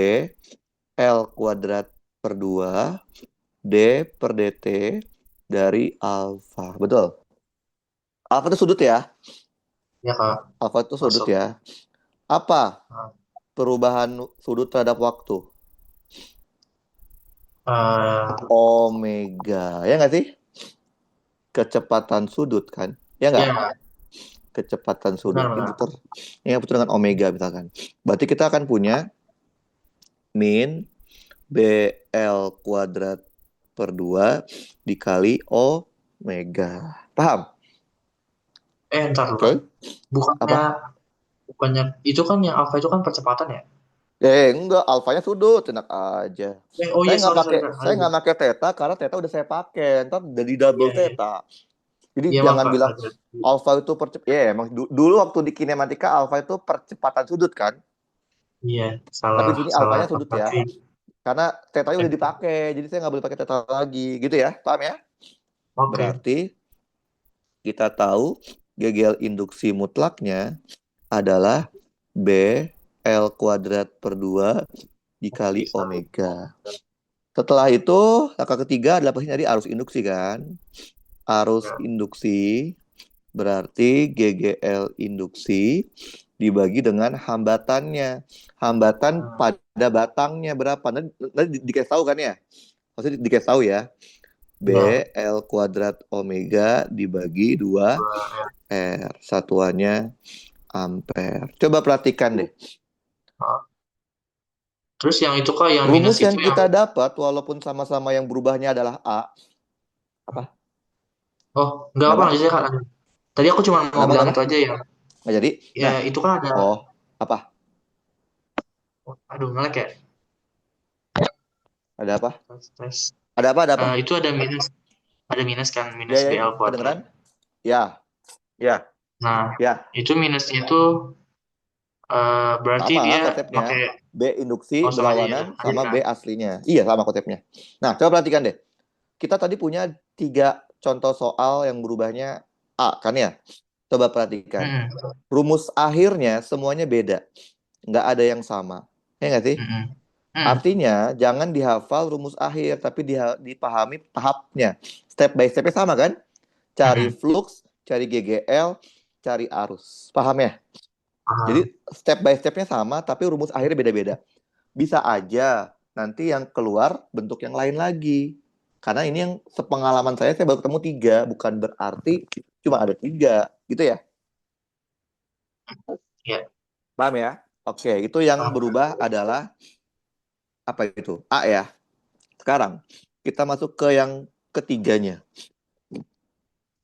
S1: L kuadrat per 2 D per DT dari alfa. Betul? Alfa itu sudut ya?
S2: Ya kak.
S1: Alfa itu sudut
S2: Masuk.
S1: ya. Apa
S2: Nah,
S1: perubahan sudut terhadap waktu? Omega. Ya nggak sih? Kecepatan sudut kan? Ya nggak?
S2: ya
S1: Kecepatan sudut. Ini
S2: benar-benar.
S1: putar. Ini putar dengan omega misalkan. Berarti kita akan punya min BL kuadrat per 2 dikali omega. Paham?
S2: Ntar dulu
S1: Oke.
S2: kak. Bukannya
S1: Apa?
S2: bukannya itu kan yang alfa itu kan percepatan ya?
S1: Enggak, alfanya sudut, enak aja.
S2: Oh
S1: Saya
S2: iya
S1: nggak
S2: sorry
S1: pakai,
S2: sorry kak.
S1: saya
S2: Aduh.
S1: nggak pakai theta karena theta udah saya pakai. Ntar jadi double
S2: Iya iya.
S1: theta. Jadi
S2: Iya maaf
S1: jangan
S2: kak.
S1: bilang alfa itu ya emang dulu waktu di kinematika alfa itu percepatan sudut kan.
S2: Iya
S1: Tapi
S2: salah
S1: di sini
S2: salah
S1: alfanya sudut ya.
S2: persepsi.
S1: Karena tetanya udah dipakai, jadi saya nggak boleh pakai theta lagi, gitu ya, paham ya?
S2: Oke.
S1: Berarti kita tahu GGL induksi mutlaknya adalah B L kuadrat per 2 dikali
S2: Bisa.
S1: omega. Setelah itu, langkah ketiga adalah pasti nyari arus induksi kan. Arus
S2: Ya.
S1: induksi berarti GGL induksi dibagi dengan hambatannya. Hambatan pada batangnya berapa? Nanti dikasih tahu kan ya? Maksudnya dikasih tahu ya. B
S2: Ya.
S1: L kuadrat omega dibagi 2 R. Satuannya ampere. Coba perhatikan deh.
S2: Terus yang itu kak yang minus
S1: Rumus
S2: itu
S1: yang
S2: yang
S1: kita dapat walaupun sama-sama yang berubahnya adalah A. Apa?
S2: nggak apa
S1: Kenapa?
S2: lanjut ya kak. Tadi aku cuma mau bilang
S1: Kenapa?
S2: itu aja ya.
S1: Nggak jadi?
S2: Ya
S1: Nah,
S2: itu kan ada.
S1: apa?
S2: Aduh ngelek ya.
S1: Ada apa?
S2: Tes.
S1: Ada apa? Ada apa?
S2: Itu ada minus kan
S1: Ya,
S2: minus
S1: ya,
S2: BL kuadrat.
S1: kedengeran? Ya, ya,
S2: Nah
S1: ya.
S2: itu minusnya itu berarti
S1: Sama
S2: dia
S1: konsepnya.
S2: pakai
S1: B induksi
S2: sama aja ya.
S1: berlawanan
S2: Aja
S1: sama
S2: kan.
S1: B aslinya. Iya, sama konsepnya. Nah, coba perhatikan deh. Kita tadi punya 3 contoh soal yang berubahnya A, kan ya? Coba perhatikan. Rumus akhirnya semuanya beda. Nggak ada yang sama. Ya nggak sih?
S2: Hmm.
S1: Artinya, jangan dihafal rumus akhir, tapi dipahami tahapnya. Step by step-nya sama kan? Cari
S2: Hmm.
S1: flux, cari GGL, cari arus. Paham ya?
S2: Paham.
S1: Jadi step by step-nya sama, tapi rumus akhirnya beda-beda. Bisa aja nanti yang keluar bentuk yang lain lagi. Karena ini yang sepengalaman saya baru ketemu 3, bukan berarti cuma ada 3, gitu ya.
S2: Ya.
S1: Paham ya? Oke, itu yang
S2: Paham.
S1: berubah adalah apa itu? A ya. Sekarang kita masuk ke yang ketiganya.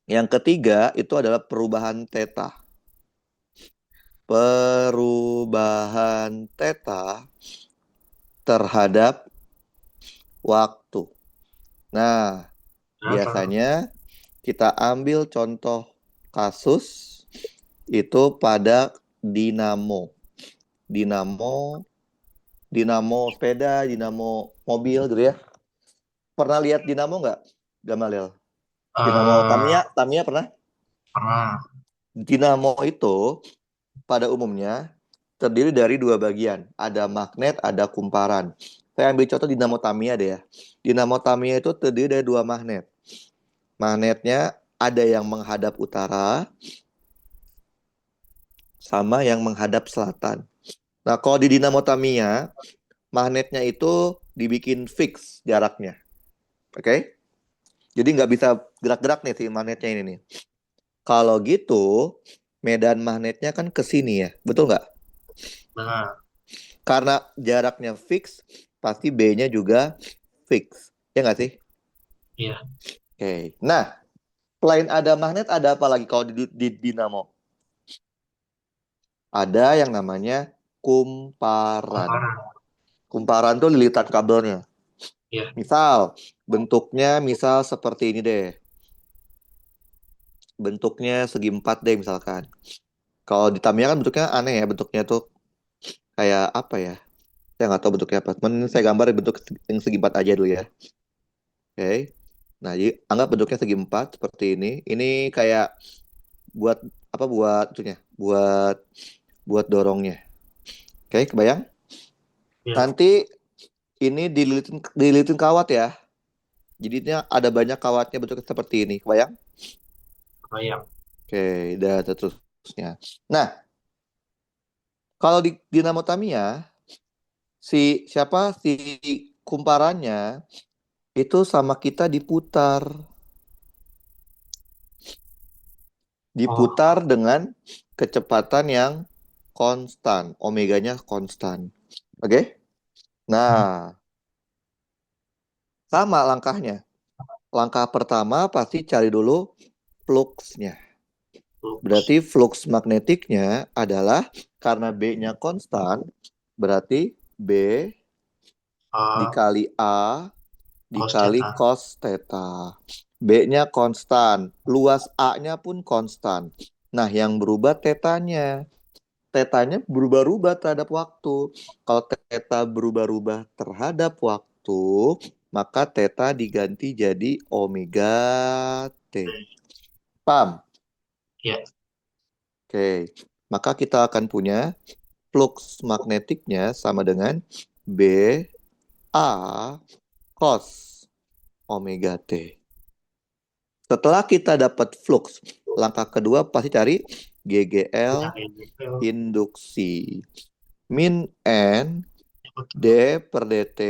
S1: Yang ketiga itu adalah perubahan theta. Perubahan theta terhadap waktu. Nah,
S2: Paham.
S1: biasanya kita ambil contoh kasus itu pada dinamo. Dinamo, dinamo sepeda, dinamo mobil gitu ya. Pernah lihat dinamo nggak, Gamalil? Dinamo
S2: Eh,
S1: Tamiya, Tamiya pernah?
S2: pernah.
S1: Dinamo itu pada umumnya terdiri dari 2 bagian. Ada magnet, ada kumparan. Saya ambil contoh dinamo Tamiya deh ya. Dinamo Tamiya itu terdiri dari 2 magnet. Magnetnya ada yang menghadap utara sama yang menghadap selatan. Nah, kalau di dinamo Tamiya, magnetnya itu dibikin fix jaraknya. Oke? Okay? Jadi nggak bisa gerak-gerak nih si magnetnya ini nih. Kalau gitu, medan magnetnya kan ke sini ya. Betul nggak?
S2: Benar.
S1: Karena jaraknya fix, pasti B-nya juga fix. Ya nggak sih?
S2: Iya.
S1: Oke. Okay. Nah, selain ada magnet, ada apa lagi kalau di dinamo? Ada yang namanya kumparan.
S2: Kumparan.
S1: Kumparan tuh lilitan kabelnya.
S2: Iya.
S1: Misal, bentuknya misal seperti ini deh. Bentuknya segi 4 deh misalkan. Kalau di Tamiya kan bentuknya aneh ya. Bentuknya tuh kayak apa ya? Saya nggak tahu bentuknya apa. Cuman saya gambar bentuk yang segi 4 aja dulu ya. Oke. Okay. Nah, jadi anggap bentuknya segi 4 seperti ini. Ini kayak buat apa, buat itunya, buat dorongnya. Oke, okay, kebayang?
S2: Iya.
S1: Nanti ini dililitin kawat ya. Jadinya ada banyak kawatnya bentuknya seperti ini. Kebayang?
S2: Kebayang.
S1: Oke, okay, dan seterusnya. Nah, kalau di Dinamo Tamiya, si kumparannya itu sama kita diputar.
S2: Oh.
S1: Diputar dengan kecepatan yang konstan. Omeganya konstan. Oke? Okay?
S2: Hmm.
S1: Nah, sama langkahnya. Langkah pertama pasti cari dulu fluxnya.
S2: Lux.
S1: Berarti flux magnetiknya adalah karena B-nya konstan, berarti B
S2: A.
S1: dikali A
S2: Cos
S1: dikali
S2: theta.
S1: cos theta. B-nya konstan, luas A-nya pun konstan. Nah, yang berubah tetanya. Tetanya berubah-ubah terhadap waktu. Kalau teta berubah-ubah terhadap waktu, maka teta diganti jadi omega T. Paham?
S2: Iya.
S1: Oke. Maka kita akan punya flux magnetiknya sama dengan B A cos omega T. Setelah kita dapat flux, langkah kedua pasti cari GGL
S2: Nyari gitu.
S1: induksi. Min N D per dt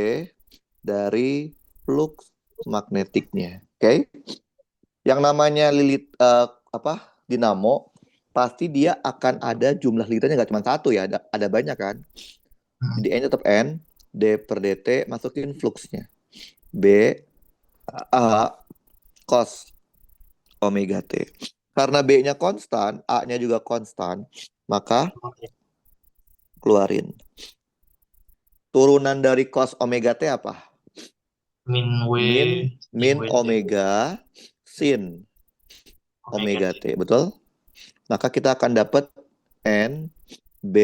S1: dari flux magnetiknya. Oke? Okay? Yang namanya apa? Dinamo pasti dia akan ada jumlah liternya nggak cuma satu ya, ada banyak kan.
S2: Hmm.
S1: Jadi N tetap N, D per dt masukin fluxnya. B A cos omega T. Karena B-nya konstan, A-nya juga konstan, maka keluarin. Turunan dari cos omega T apa?
S2: Min W.
S1: Min
S2: Min
S1: min
S2: W T.
S1: omega sin
S2: Omega
S1: omega
S2: T.
S1: T, betul? Maka kita akan dapat N B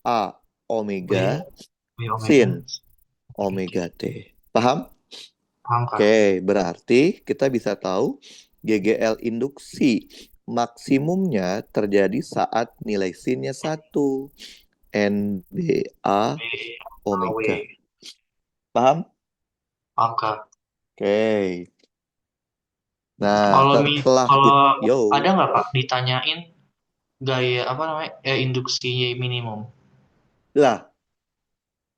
S1: A
S2: W.
S1: omega
S2: W omega.
S1: sin
S2: Omega T.
S1: omega T. Paham?
S2: Paham Kak?
S1: Oke, berarti kita bisa tahu GGL induksi maksimumnya terjadi saat nilai sinnya 1. NBA
S2: W. A. W.
S1: omega Paham?
S2: Angka.
S1: Oke. Nah,
S2: Kalau
S1: setelah
S2: kalau
S1: yo,
S2: ada nggak Pak ditanyain gaya apa namanya induksi minimum?
S1: lah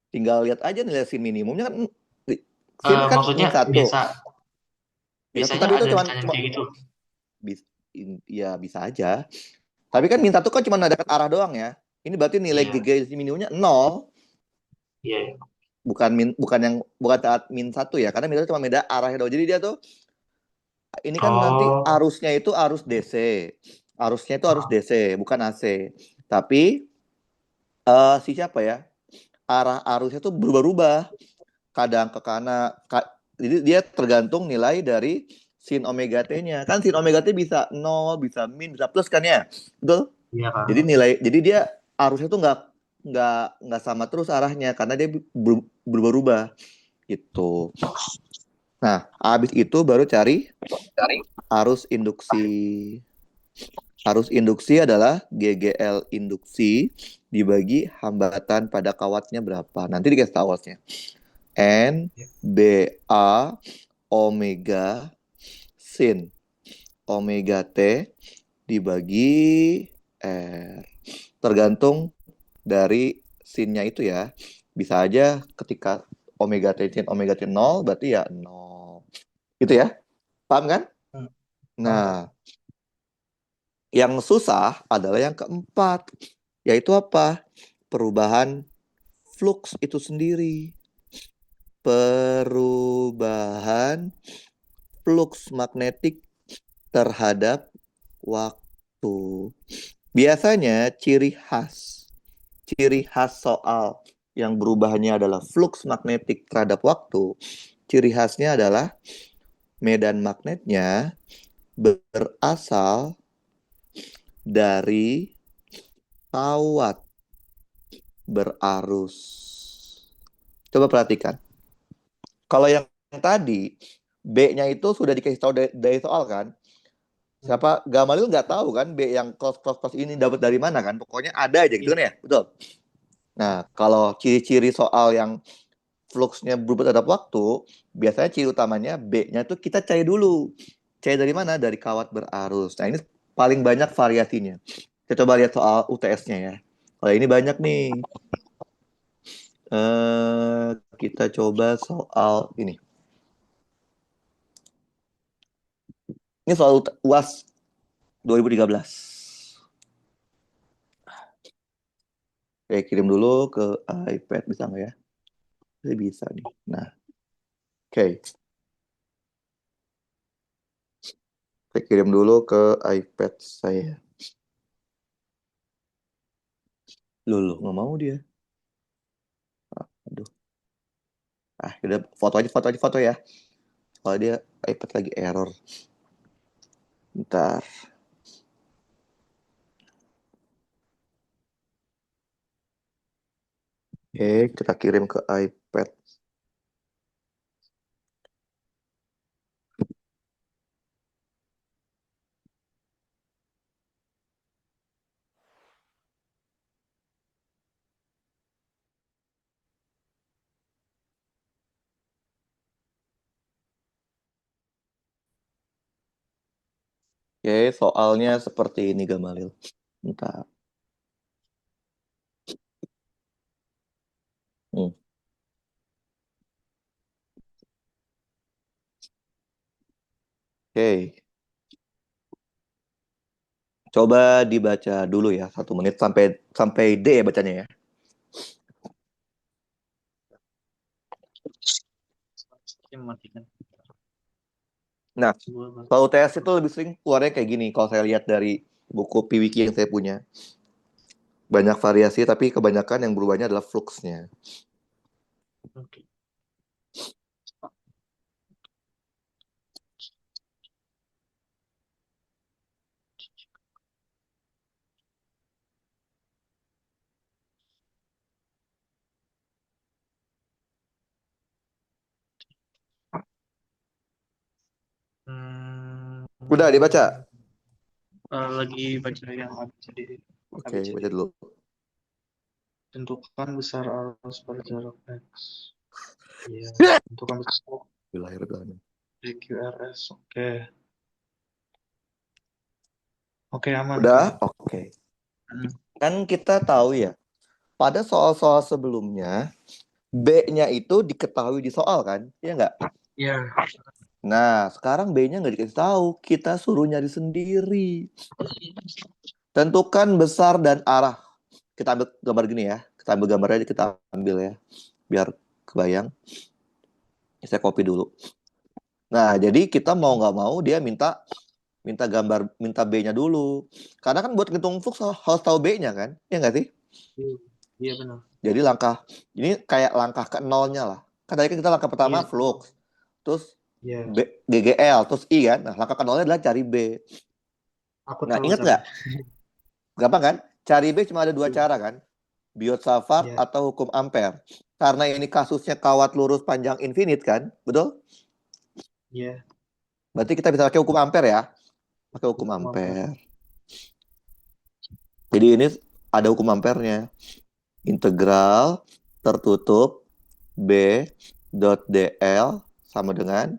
S1: tinggal lihat aja nilai sin minimumnya kan sin kan
S2: Maksudnya
S1: min satu.
S2: biasa
S1: Min satu
S2: biasanya
S1: tapi itu
S2: ada
S1: cuma
S2: ditanyain
S1: cuma
S2: kayak gitu.
S1: ya bisa aja. Tapi kan min satu kan cuma ada arah doang ya. Ini berarti nilai
S2: Iya,
S1: gaya sin minimumnya nol,
S2: iya, iya.
S1: bukan saat min satu ya, karena min satu cuma beda arahnya doang. Jadi dia tuh ini kan nanti
S2: Oh,
S1: arusnya itu arus DC. Arusnya itu arus DC, bukan AC. Tapi si siapa ya? Arah arusnya tuh berubah-ubah. Kadang ke kanan, jadi dia tergantung nilai dari sin omega T-nya. Kan sin omega T bisa nol, bisa min, bisa plus kan ya? Betul?
S2: iya Kak.
S1: Jadi dia arusnya tuh nggak sama terus arahnya karena dia berubah-ubah gitu. Nah, habis itu baru cari
S2: Cari.
S1: arus induksi. Arus induksi adalah GGL induksi dibagi hambatan pada kawatnya berapa. Nanti dikasih tahu awalnya. N,
S2: Iya.
S1: B, A, omega, sin. Omega T dibagi R. Tergantung dari sinnya itu ya. Bisa aja ketika omega T 0 berarti ya 0. Itu ya. Paham kan?
S2: Hmm, paham, Pak.
S1: Nah, yang susah adalah yang keempat, yaitu apa? Perubahan flux itu sendiri. Perubahan flux magnetik terhadap waktu. Biasanya ciri khas soal yang berubahnya adalah flux magnetik terhadap waktu. Ciri khasnya adalah medan magnetnya berasal dari kawat berarus. Coba perhatikan. Kalau yang tadi, B-nya itu sudah dikasih tahu dari soal kan?
S2: Hmm,
S1: Siapa Gamalil nggak tahu kan B yang close ini dapat dari mana kan? Pokoknya ada aja gitu
S2: iya.
S1: kan ya, betul. Nah, kalau ciri-ciri soal yang fluxnya berubah terhadap waktu, biasanya ciri utamanya B-nya tuh kita cari dulu. Cari dari mana? Dari kawat berarus. Nah, ini paling banyak variasinya. Kita coba lihat soal UTS-nya ya. Kalau ini banyak nih. Kita coba soal ini. Ini soal UAS 2013. Oke, kirim dulu ke iPad bisa nggak ya? Ini bisa nih. Nah, oke. Saya kirim dulu ke iPad saya. Loh, nggak mau dia. Aduh. Udah foto ya. Kalau dia iPad lagi error. Ntar. Oke, kita kirim ke iPad. Oke, soalnya seperti ini Gamalil. Ntar. Hmm. Oke, coba dibaca dulu ya 1 menit sampai sampai D ya bacanya ya.
S2: Saya mematikan
S1: Nah,
S2: sebuah batu.
S1: kalau UTS itu lebih sering keluarnya kayak gini. Kalau saya lihat dari buku PWiki yang saya punya, banyak variasi tapi kebanyakan yang berubahnya adalah fluxnya.
S2: Oke. Hmm,
S1: Udah dibaca.
S2: lagi baca yang ABCD.
S1: Oke,
S2: ABCD.
S1: baca dulu.
S2: Tentukan besar arus pada jarak X. Iya, bentukan besar
S1: Bismillahirrahmanirrahim.
S2: EQRS. Oke, oke aman tuh.
S1: Udah? Oke.
S2: Hmm.
S1: Kan kita tahu ya, pada soal-soal sebelumnya, B-nya itu diketahui di soal kan? Iya nggak?
S2: Iya.
S1: Nah, sekarang B-nya nggak dikasih tahu. Kita suruh nyari sendiri. Tentukan besar dan arah. Kita ambil gambar gini ya. Kita ambil gambarnya, kita ambil ya. Biar kebayang. Saya copy dulu. Nah, jadi kita mau nggak mau dia minta minta gambar, minta B-nya dulu. Karena kan buat ngitung flux harus tahu B-nya kan? Iya nggak sih?
S2: Iya, iya benar.
S1: Jadi ini kayak langkah ke nolnya lah. Kan tadi kan kita langkah pertama
S2: Iya,
S1: flux. Terus
S2: iya.
S1: GGL, terus I kan? Nah, langkah ke nolnya adalah cari B.
S2: Aku
S1: Nah,
S2: tahu
S1: ingat
S2: tapi.
S1: nggak? Gampang kan? Cari B cuma ada dua
S2: Iya,
S1: cara kan? Biot-Savart
S2: iya,
S1: atau hukum Ampere. Karena ini kasusnya kawat lurus panjang infinite kan? Betul?
S2: iya.
S1: Berarti kita bisa pakai hukum Ampere ya? Pakai hukum
S2: Hukum ampere.
S1: Ampere. Jadi ini ada hukum Ampernya. Integral tertutup B dot DL sama dengan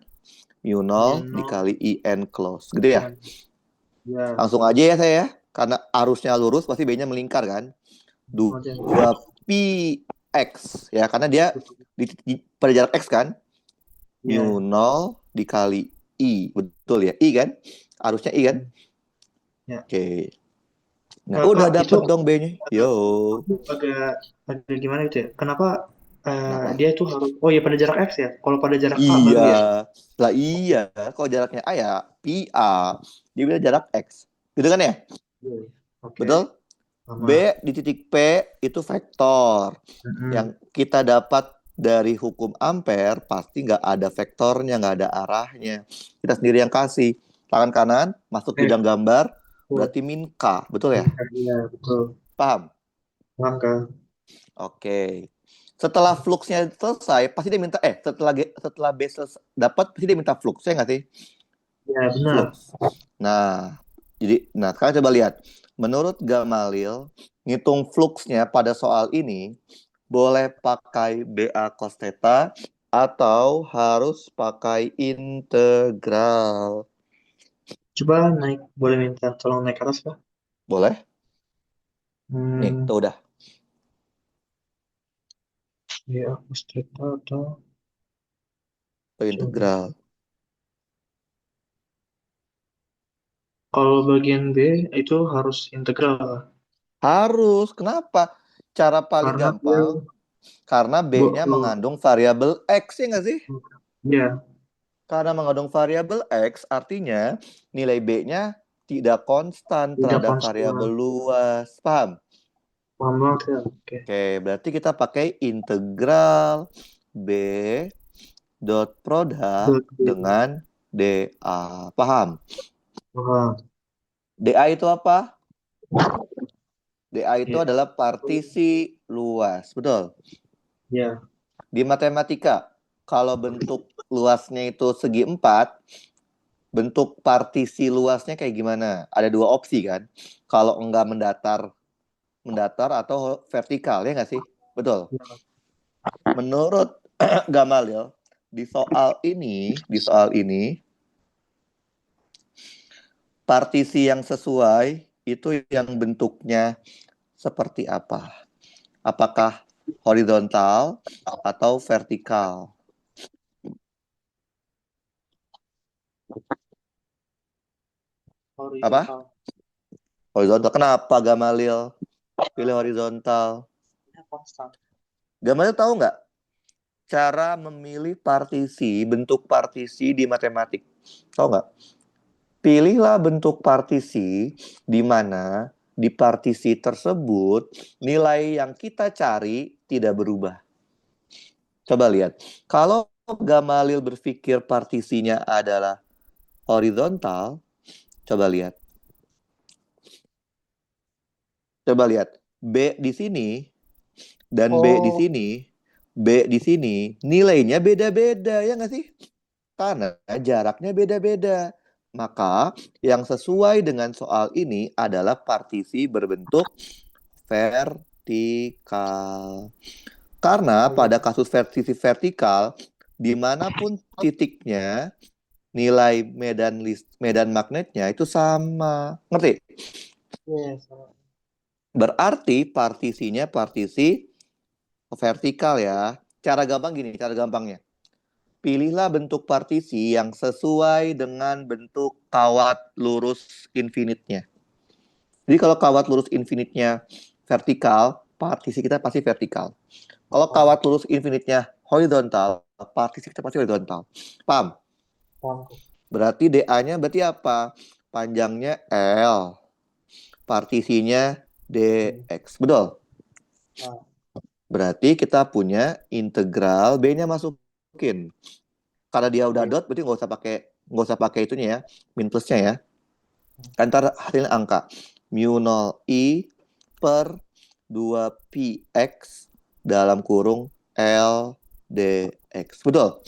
S1: mu
S2: Mu
S1: 0
S2: nol
S1: dikali IN close. Gede ya?
S2: N. Iya,
S1: Langsung aja ya saya ya. Karena arusnya lurus pasti B-nya melingkar kan?
S2: nanti yang
S1: 2px ya. Karena dia pada jarak x kan? Mu
S2: iya.
S1: 0 dikali I. Betul ya? I kan? Arusnya I kan?
S2: Hmm, ya.
S1: Oke. Nah, udah
S2: Pak, itu
S1: dapet dong B-nya. Yo.
S2: aku agak gimana gitu ya? Kenapa
S1: Kenapa?
S2: dia tuh harus? Oh iya pada jarak X ya. Kalau pada jarak A
S1: Iya.
S2: baru ya.
S1: Lah iya. Kalau jaraknya A ya PA. Dia bilang jarak X. Gitu kan ya?
S2: Iya. Oke,
S1: Betul? B
S2: sama.
S1: di titik P itu vektor.
S2: Mm-mm.
S1: Yang kita dapat dari hukum Ampere pasti nggak ada vektornya, nggak ada arahnya. Kita sendiri yang kasih. Tangan kanan masuk bidang gambar,
S2: Betul.
S1: berarti min K. Betul ya?
S2: Iya, betul.
S1: Paham?
S2: Paham kan?
S1: Oke. Setelah fluxnya selesai, pasti dia minta setelah B dapat pasti dia minta flux, ya nggak sih?
S2: Ya benar.
S1: Flux. Nah, sekarang coba lihat. Menurut Gamalil, ngitung fluxnya pada soal ini boleh pakai BA cos theta atau harus pakai integral.
S2: Coba naik, boleh minta tolong naik ke atas Pak?
S1: Boleh? Nih,
S2: Hmm,
S1: tuh udah.
S2: ya aku straight atau
S1: Tuh
S2: coba.
S1: integral.
S2: Kalau bagian B itu harus integral Pak.
S1: Harus. Kenapa? Cara paling
S2: Karena dia
S1: gampang, karena B-nya
S2: bo-
S1: mengandung variabel X, ya nggak sih?
S2: ya
S1: Karena mengandung variabel X, artinya nilai B-nya tidak konstan
S2: tidak
S1: terhadap
S2: konstan.
S1: variabel luas. Paham?
S2: Paham banget ya. Oke.
S1: Oke, berarti kita pakai integral B dot produk
S2: Oke.
S1: dengan DA. Paham?
S2: Paham.
S1: DA itu apa? DA itu
S2: Ya.
S1: adalah partisi luas. Betul?
S2: Ya.
S1: Di matematika, kalau bentuk luasnya itu segi 4, bentuk partisi luasnya kayak gimana? Ada dua opsi kan? Kalau enggak mendatar atau vertikal, ya nggak sih? Betul. Menurut Gamalil, di soal ini, partisi yang sesuai itu yang bentuknya seperti apa? Apakah horizontal atau vertikal? Apa?
S2: Horizontal.
S1: Horizontal. Kenapa Gamalil pilih horizontal?
S2: Ya, konstan.
S1: Gamalil tahu nggak cara memilih partisi, bentuk partisi di matematik? Tahu nggak? Pilihlah bentuk partisi di mana di partisi tersebut nilai yang kita cari tidak berubah. Coba lihat. Kalau Gamalil berpikir partisinya adalah horizontal, coba lihat. Coba lihat. B di sini dan B di
S2: Oh,
S1: sini, B di sini nilainya beda-beda, ya nggak sih? Karena jaraknya beda-beda. Maka yang sesuai dengan soal ini adalah partisi berbentuk vertikal. Karena
S2: Iya.
S1: pada kasus sisi vertikal, dimanapun titiknya, nilai medan magnetnya itu sama. Ngerti?
S2: Iya, sama.
S1: Berarti partisinya partisi vertikal ya. Cara gampangnya. Pilihlah bentuk partisi yang sesuai dengan bentuk kawat lurus infinite-nya. Jadi kalau kawat lurus infinite-nya vertikal, partisi kita pasti vertikal. Kalau kawat lurus infinite-nya horizontal, partisi kita pasti horizontal. Paham?
S2: Paham.
S1: Berarti DA-nya berarti apa? Panjangnya L, partisinya DX. Betul?
S2: Nah,
S1: Berarti kita punya integral B-nya masukin. Karena dia udah
S2: iya.
S1: dot, berarti nggak usah pakai itunya ya, min plusnya ya. Ntar hasilnya angka mu 0 I per 2 PX dalam kurung L dx. Betul?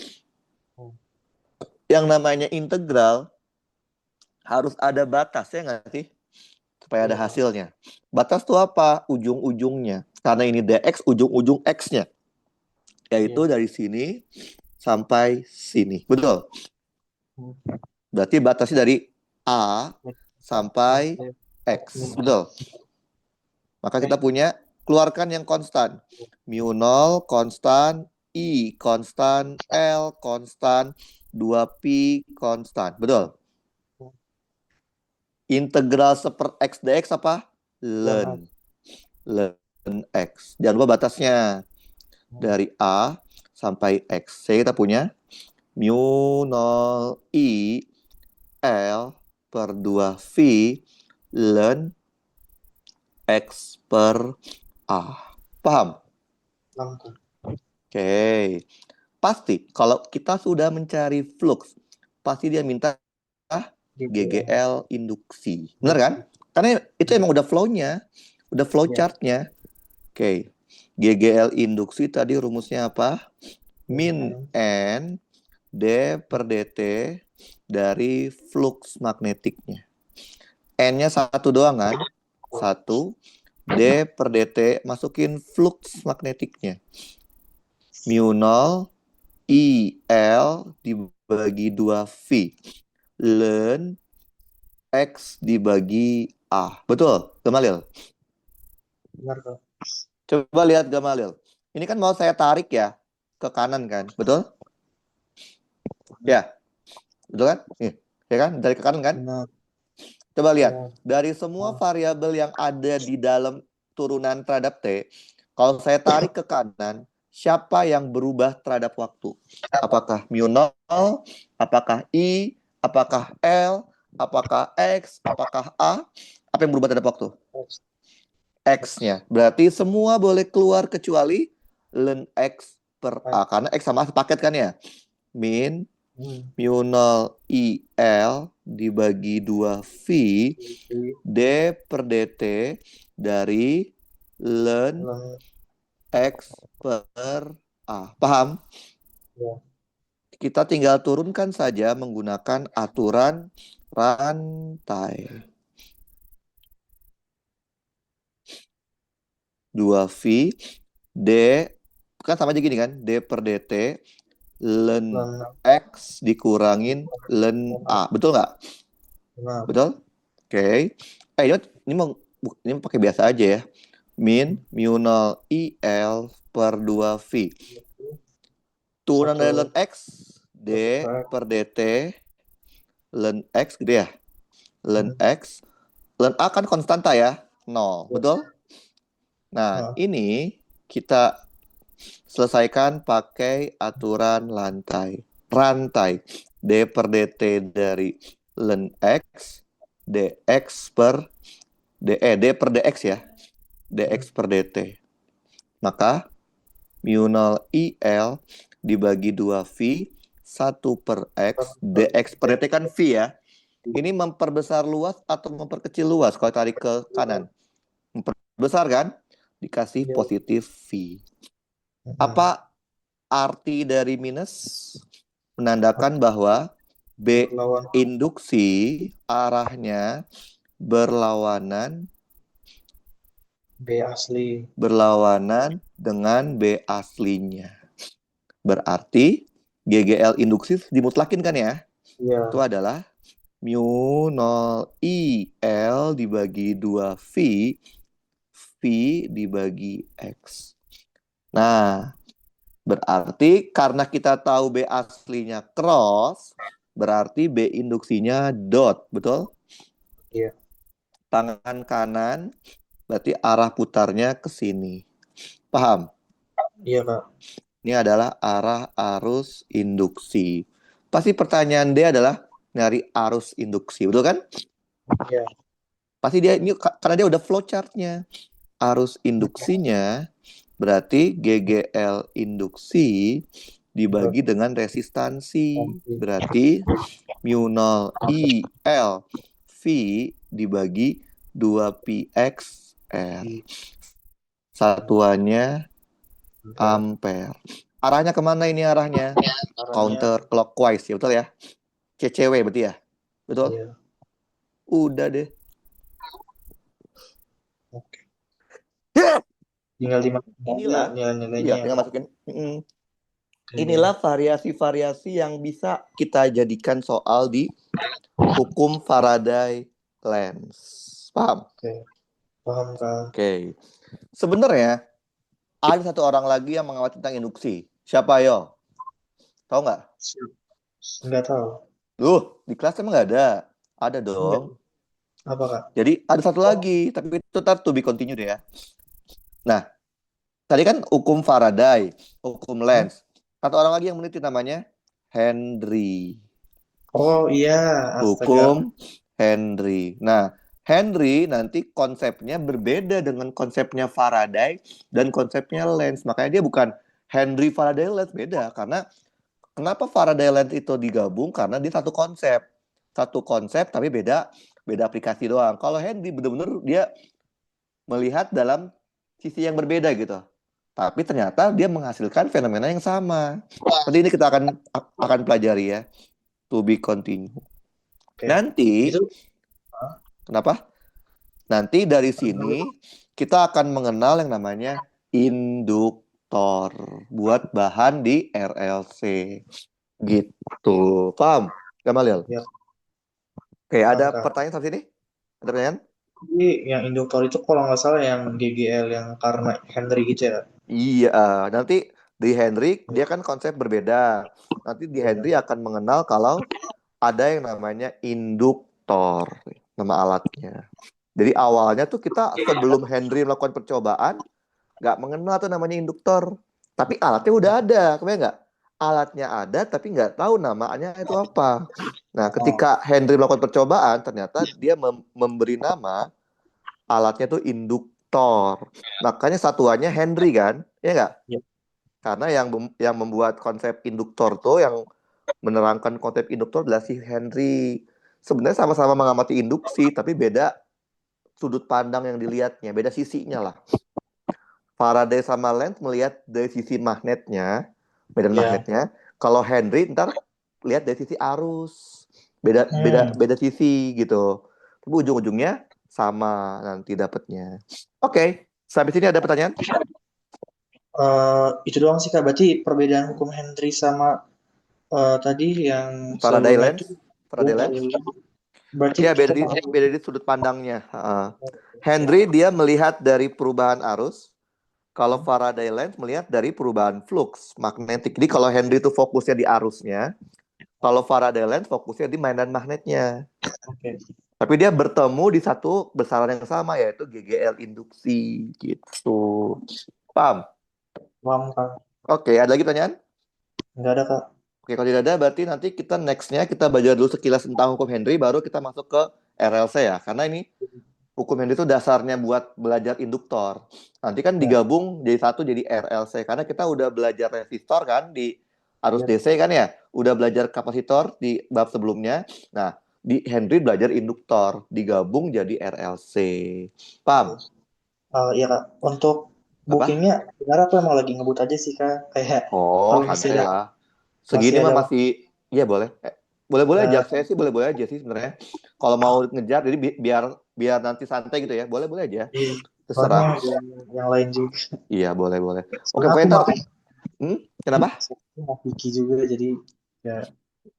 S1: Yang namanya integral harus ada batas ya nggak sih? Supaya ada
S2: Iya.
S1: hasilnya. Batas itu apa? Ujung-ujungnya. Karena ini dx, ujung-ujung x-nya. Yaitu
S2: Iya.
S1: dari sini sampai sini. Betul?
S2: Hmm.
S1: Berarti batasnya dari A sampai
S2: Sampai
S1: X.
S2: minus.
S1: Betul? Maka kita punya, keluarkan yang konstan. Mu 0 konstan, I konstan, L konstan, 2Pi konstan. Betul? Integral seper X dx apa? Ln. Ln X. Jangan lupa batasnya. Dari A sampai X. Jadi kita punya mu 0 I L per 2V ln X per A. Paham?
S2: Paham.
S1: Oke. Pasti kalau kita sudah mencari flux, pasti dia minta GGL induksi. Benar kan? Karena itu emang udah flow-nya, udah flow
S2: Iya.
S1: chart-nya. Oke. GGL induksi tadi rumusnya apa? Min N D per dt dari flux magnetiknya. N-nya satu doang kan? Satu. D per dt masukin flux magnetiknya. Mu 0 I L dibagi 2V. Ln X dibagi A. Betul, Gamalil?
S2: Benar, Kak.
S1: Coba lihat Gamalil. Ini kan mau saya tarik ya ke kanan kan? Betul? Ya. Betul kan? Ya kan? Dari ke kanan kan?
S2: Benar.
S1: Coba lihat.
S2: Ya.
S1: Dari semua variabel yang ada di dalam turunan terhadap T, kalau saya tarik ke kanan, siapa yang berubah terhadap waktu? Apakah mu 0, apakah I, apakah L, apakah X, apakah A? Apa yang berubah terhadap waktu? X-nya. Berarti semua boleh keluar kecuali ln X per A. Karena X sama A sepaket kan ya? Min mu 0 IL dibagi 2V D per DT dari ln X per A. Paham?
S2: Ya.
S1: Kita tinggal turunkan saja menggunakan aturan rantai. 2V D kan sama aja gini kan? D per DT ln X dikurangin ln A. Betul nggak?
S2: Benar.
S1: Betul? Oke. Ini pakai biasa aja ya. Min mu 0 IL per 2V. Turunan dari ln X D per DT ln X gede ya? Ln X. Ln A kan konstanta ya? 0. Betul? Nah, ini kita selesaikan pakai aturan rantai. D per dt dari ln x dx per D per dx ya. Dx per dt. Maka mu 0 IL dibagi 2V 1 per x dx per dt kan V ya. Ini memperbesar luas atau memperkecil luas kalau tarik ke kanan? Memperbesar kan? Dikasih positif V. Apa arti dari minus? Menandakan bahwa B induksi arahnya berlawanan
S2: B asli.
S1: berlawanan dengan B aslinya. Berarti GGL induksi dimutlakin kan ya? Itu
S2: Iya,
S1: adalah mu 0 I L dibagi 2 V dibagi X. Nah, berarti karena kita tahu B aslinya cross, berarti B induksinya dot, betul?
S2: iya,
S1: Tangan kanan, berarti arah putarnya ke sini. Paham?
S2: iya Kak.
S1: Ini adalah arah arus induksi. Pasti pertanyaan D adalah nyari arus induksi, betul kan?
S2: Iya,
S1: Pasti dia ini karena dia udah flowchartnya. Arus induksinya berarti GGL induksi dibagi dengan resistansi.
S2: berarti.
S1: Berarti mu 0 IL V dibagi 2 PX R.
S2: I
S1: Satuannya
S2: ampere.
S1: ampere. Arahnya kemana ini arahnya?
S2: Arahnya,
S1: Counter clockwise ya, betul ya? CCW berarti ya? Betul?
S2: iya.
S1: Udah deh.
S2: Oke. Tinggal dimasukin aja
S1: Inilah,
S2: nilai-nilainya
S1: iya,
S2: ya
S1: tinggal
S2: Kak.
S1: masukin.
S2: Oke,
S1: Inilah variasi-variasi yang bisa kita jadikan soal di hukum Faraday lens. Paham?
S2: oke. Paham Kak.
S1: Oke. Sebenarnya ada satu orang lagi yang mengawasi tentang induksi. Siapa yo? Tahu nggak?
S2: Siap. Nggak tahu.
S1: Di kelas emang nggak ada. Ada
S2: Enggak.
S1: dong.
S2: Apa Kak?
S1: Jadi ada satu lagi, tapi itu ntar to be continued ya. Nah, tadi kan hukum Faraday, hukum
S2: Hmm?
S1: Lenz. Satu orang lagi yang meneliti namanya Henry.
S2: Oh iya, astaga.
S1: Hukum Henry. Nah, Henry nanti konsepnya berbeda dengan konsepnya Faraday dan konsepnya Lenz. Makanya dia bukan Henry Faraday Lenz, beda. Karena kenapa Faraday Lenz itu digabung? Karena dia satu konsep. Satu konsep tapi beda beda aplikasi doang. Kalau Henry benar-benar dia melihat dalam sisi yang berbeda gitu. Tapi ternyata dia menghasilkan fenomena yang sama. Nanti ini kita akan pelajari ya. To be continue.
S2: Oke.
S1: Nanti,
S2: Itu ah,
S1: kenapa? Nanti dari sini kita akan mengenal yang namanya induktor buat bahan di RLC. Gitu. Paham? Gamalil?
S2: ya
S1: Oke,
S2: paham
S1: ada
S2: Kak.
S1: pertanyaan sampai sini? Ada pertanyaan?
S2: Jadi yang induktor itu kalau nggak salah yang GGL yang karena Henry gitu ya.
S1: Iya, nanti di Henry dia kan konsep berbeda. Nanti di
S2: Iya.
S1: Henry akan mengenal kalau ada yang namanya induktor, nama alatnya. Jadi awalnya tuh kita sebelum Henry melakukan percobaan, nggak mengenal tuh namanya induktor. Tapi alatnya udah ada, kebayang nggak? Alatnya ada, tapi nggak tahu namanya itu apa. Nah,
S2: Oh,
S1: ketika Henry melakukan percobaan, ternyata dia memberi nama alatnya tuh induktor. Makanya satuannya Henry kan, ya nggak?
S2: iya.
S1: Karena yang membuat konsep induktor tuh yang menerangkan konsep induktor adalah si Henry. Sebenarnya sama-sama mengamati induksi, tapi beda sudut pandang yang dilihatnya, beda sisinya lah. Faraday sama Lenz melihat dari sisi magnetnya, medan
S2: Iya.
S1: magnetnya. Kalau Henry ntar lihat dari sisi arus, beda beda
S2: Hmm.
S1: beda sisi gitu. Tapi ujung-ujungnya sama nanti dapatnya. Oke, sampai sini ada pertanyaan?
S2: Itu doang sih Kak. Berarti perbedaan hukum Henry sama tadi yang
S1: Faraday
S2: sebelumnya itu
S1: Lenz, Faraday Lenz.
S2: berarti
S1: Ya
S2: kita tahu.
S1: beda di sudut pandangnya. Henry dia melihat dari perubahan arus. Kalau Faraday Lenz melihat dari perubahan flux magnetik. Jadi kalau Henry itu fokusnya di arusnya, kalau Faraday Lenz fokusnya di mainan magnetnya.
S2: Oke.
S1: Tapi dia bertemu di satu besaran yang sama yaitu GGL induksi gitu. Paham?
S2: Paham Kak.
S1: Oke, ada lagi pertanyaan?
S2: Nggak ada Kak.
S1: Oke, kalau tidak ada berarti nanti kita nextnya kita belajar dulu sekilas tentang hukum Henry baru kita masuk ke RLC ya. Karena ini hukum Henry itu dasarnya buat belajar induktor. Nanti kan
S2: Ya.
S1: digabung jadi satu jadi RLC karena kita udah belajar resistor kan di arus
S2: Ya.
S1: DC kan ya. Udah belajar kapasitor di bab sebelumnya. Nah, di Henry belajar induktor, digabung jadi RLC. Paham?
S2: Iya Kak. Untuk
S1: Apa?
S2: bookingnya, sebenarnya aku emang lagi ngebut aja sih Kak. Kayak
S1: Oh,
S2: kalau
S1: santai lah.
S2: masih
S1: Segini mah
S2: ada
S1: masih, iya boleh. Boleh-boleh aja.
S2: waktu.
S1: Saya sih boleh-boleh aja sih sebenarnya. Kalau mau ngejar, jadi biar biar nanti santai gitu ya. Boleh-boleh aja.
S2: Iya.
S1: terserah.
S2: Soalnya yang lain juga.
S1: Iya, boleh, boleh. Oke,
S2: Soalnya aku
S1: pokoknya ntar,
S2: pakai
S1: kenapa?
S2: Vicky juga jadi ya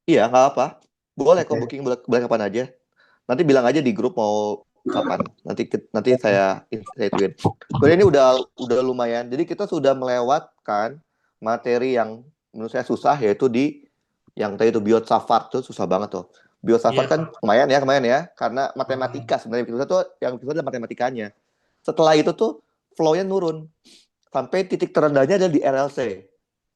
S1: Iya, nggak apa. Boleh kok
S2: oke.
S1: booking, boleh, boleh kapan aja. Nanti bilang aja di grup mau kapan. Nanti saya ituin. Soalnya ini udah lumayan. Jadi kita sudah melewatkan materi yang menurut saya susah, yaitu di yang tadi itu Biosafat tuh susah banget tuh. Biosafat
S2: Iya,
S1: kan
S2: Kak.
S1: lumayan ya kemarin ya, karena
S2: Hmm,
S1: matematika sebenarnya itu tuh yang itu adalah matematikanya. Setelah itu tuh flow-nya nurun sampai titik terendahnya adalah di RLC.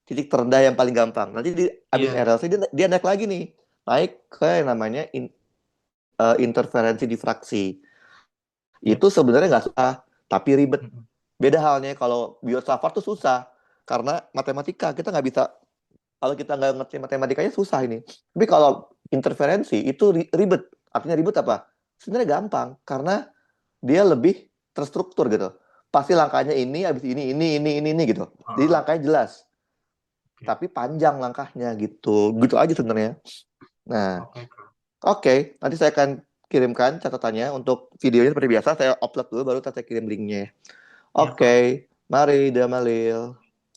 S1: Titik terendah yang paling gampang. Nanti di abis
S2: iya.
S1: RLC dia naik lagi nih. Naik ke yang namanya interferensi difraksi.
S2: Iya.
S1: Itu sebenarnya nggak susah, tapi ribet.
S2: Mm-mm.
S1: Beda halnya kalau biosafar tuh susah karena matematika kita nggak bisa, kalau kita nggak ngerti matematikanya susah ini. Tapi kalau interferensi itu ribet. Artinya ribet apa? Sebenarnya gampang karena dia lebih terstruktur gitu. Pasti langkahnya ini, habis ini gitu. Jadi
S2: Ah,
S1: langkahnya jelas,
S2: oke.
S1: tapi panjang langkahnya gitu. Gitu aja sebenarnya. Nah,
S2: Oke, Kak.
S1: oke, nanti saya akan kirimkan catatannya untuk videonya seperti biasa. Saya upload dulu, baru saya kirim linknya.
S2: Iya, Kak.
S1: Oke, mari Damalil.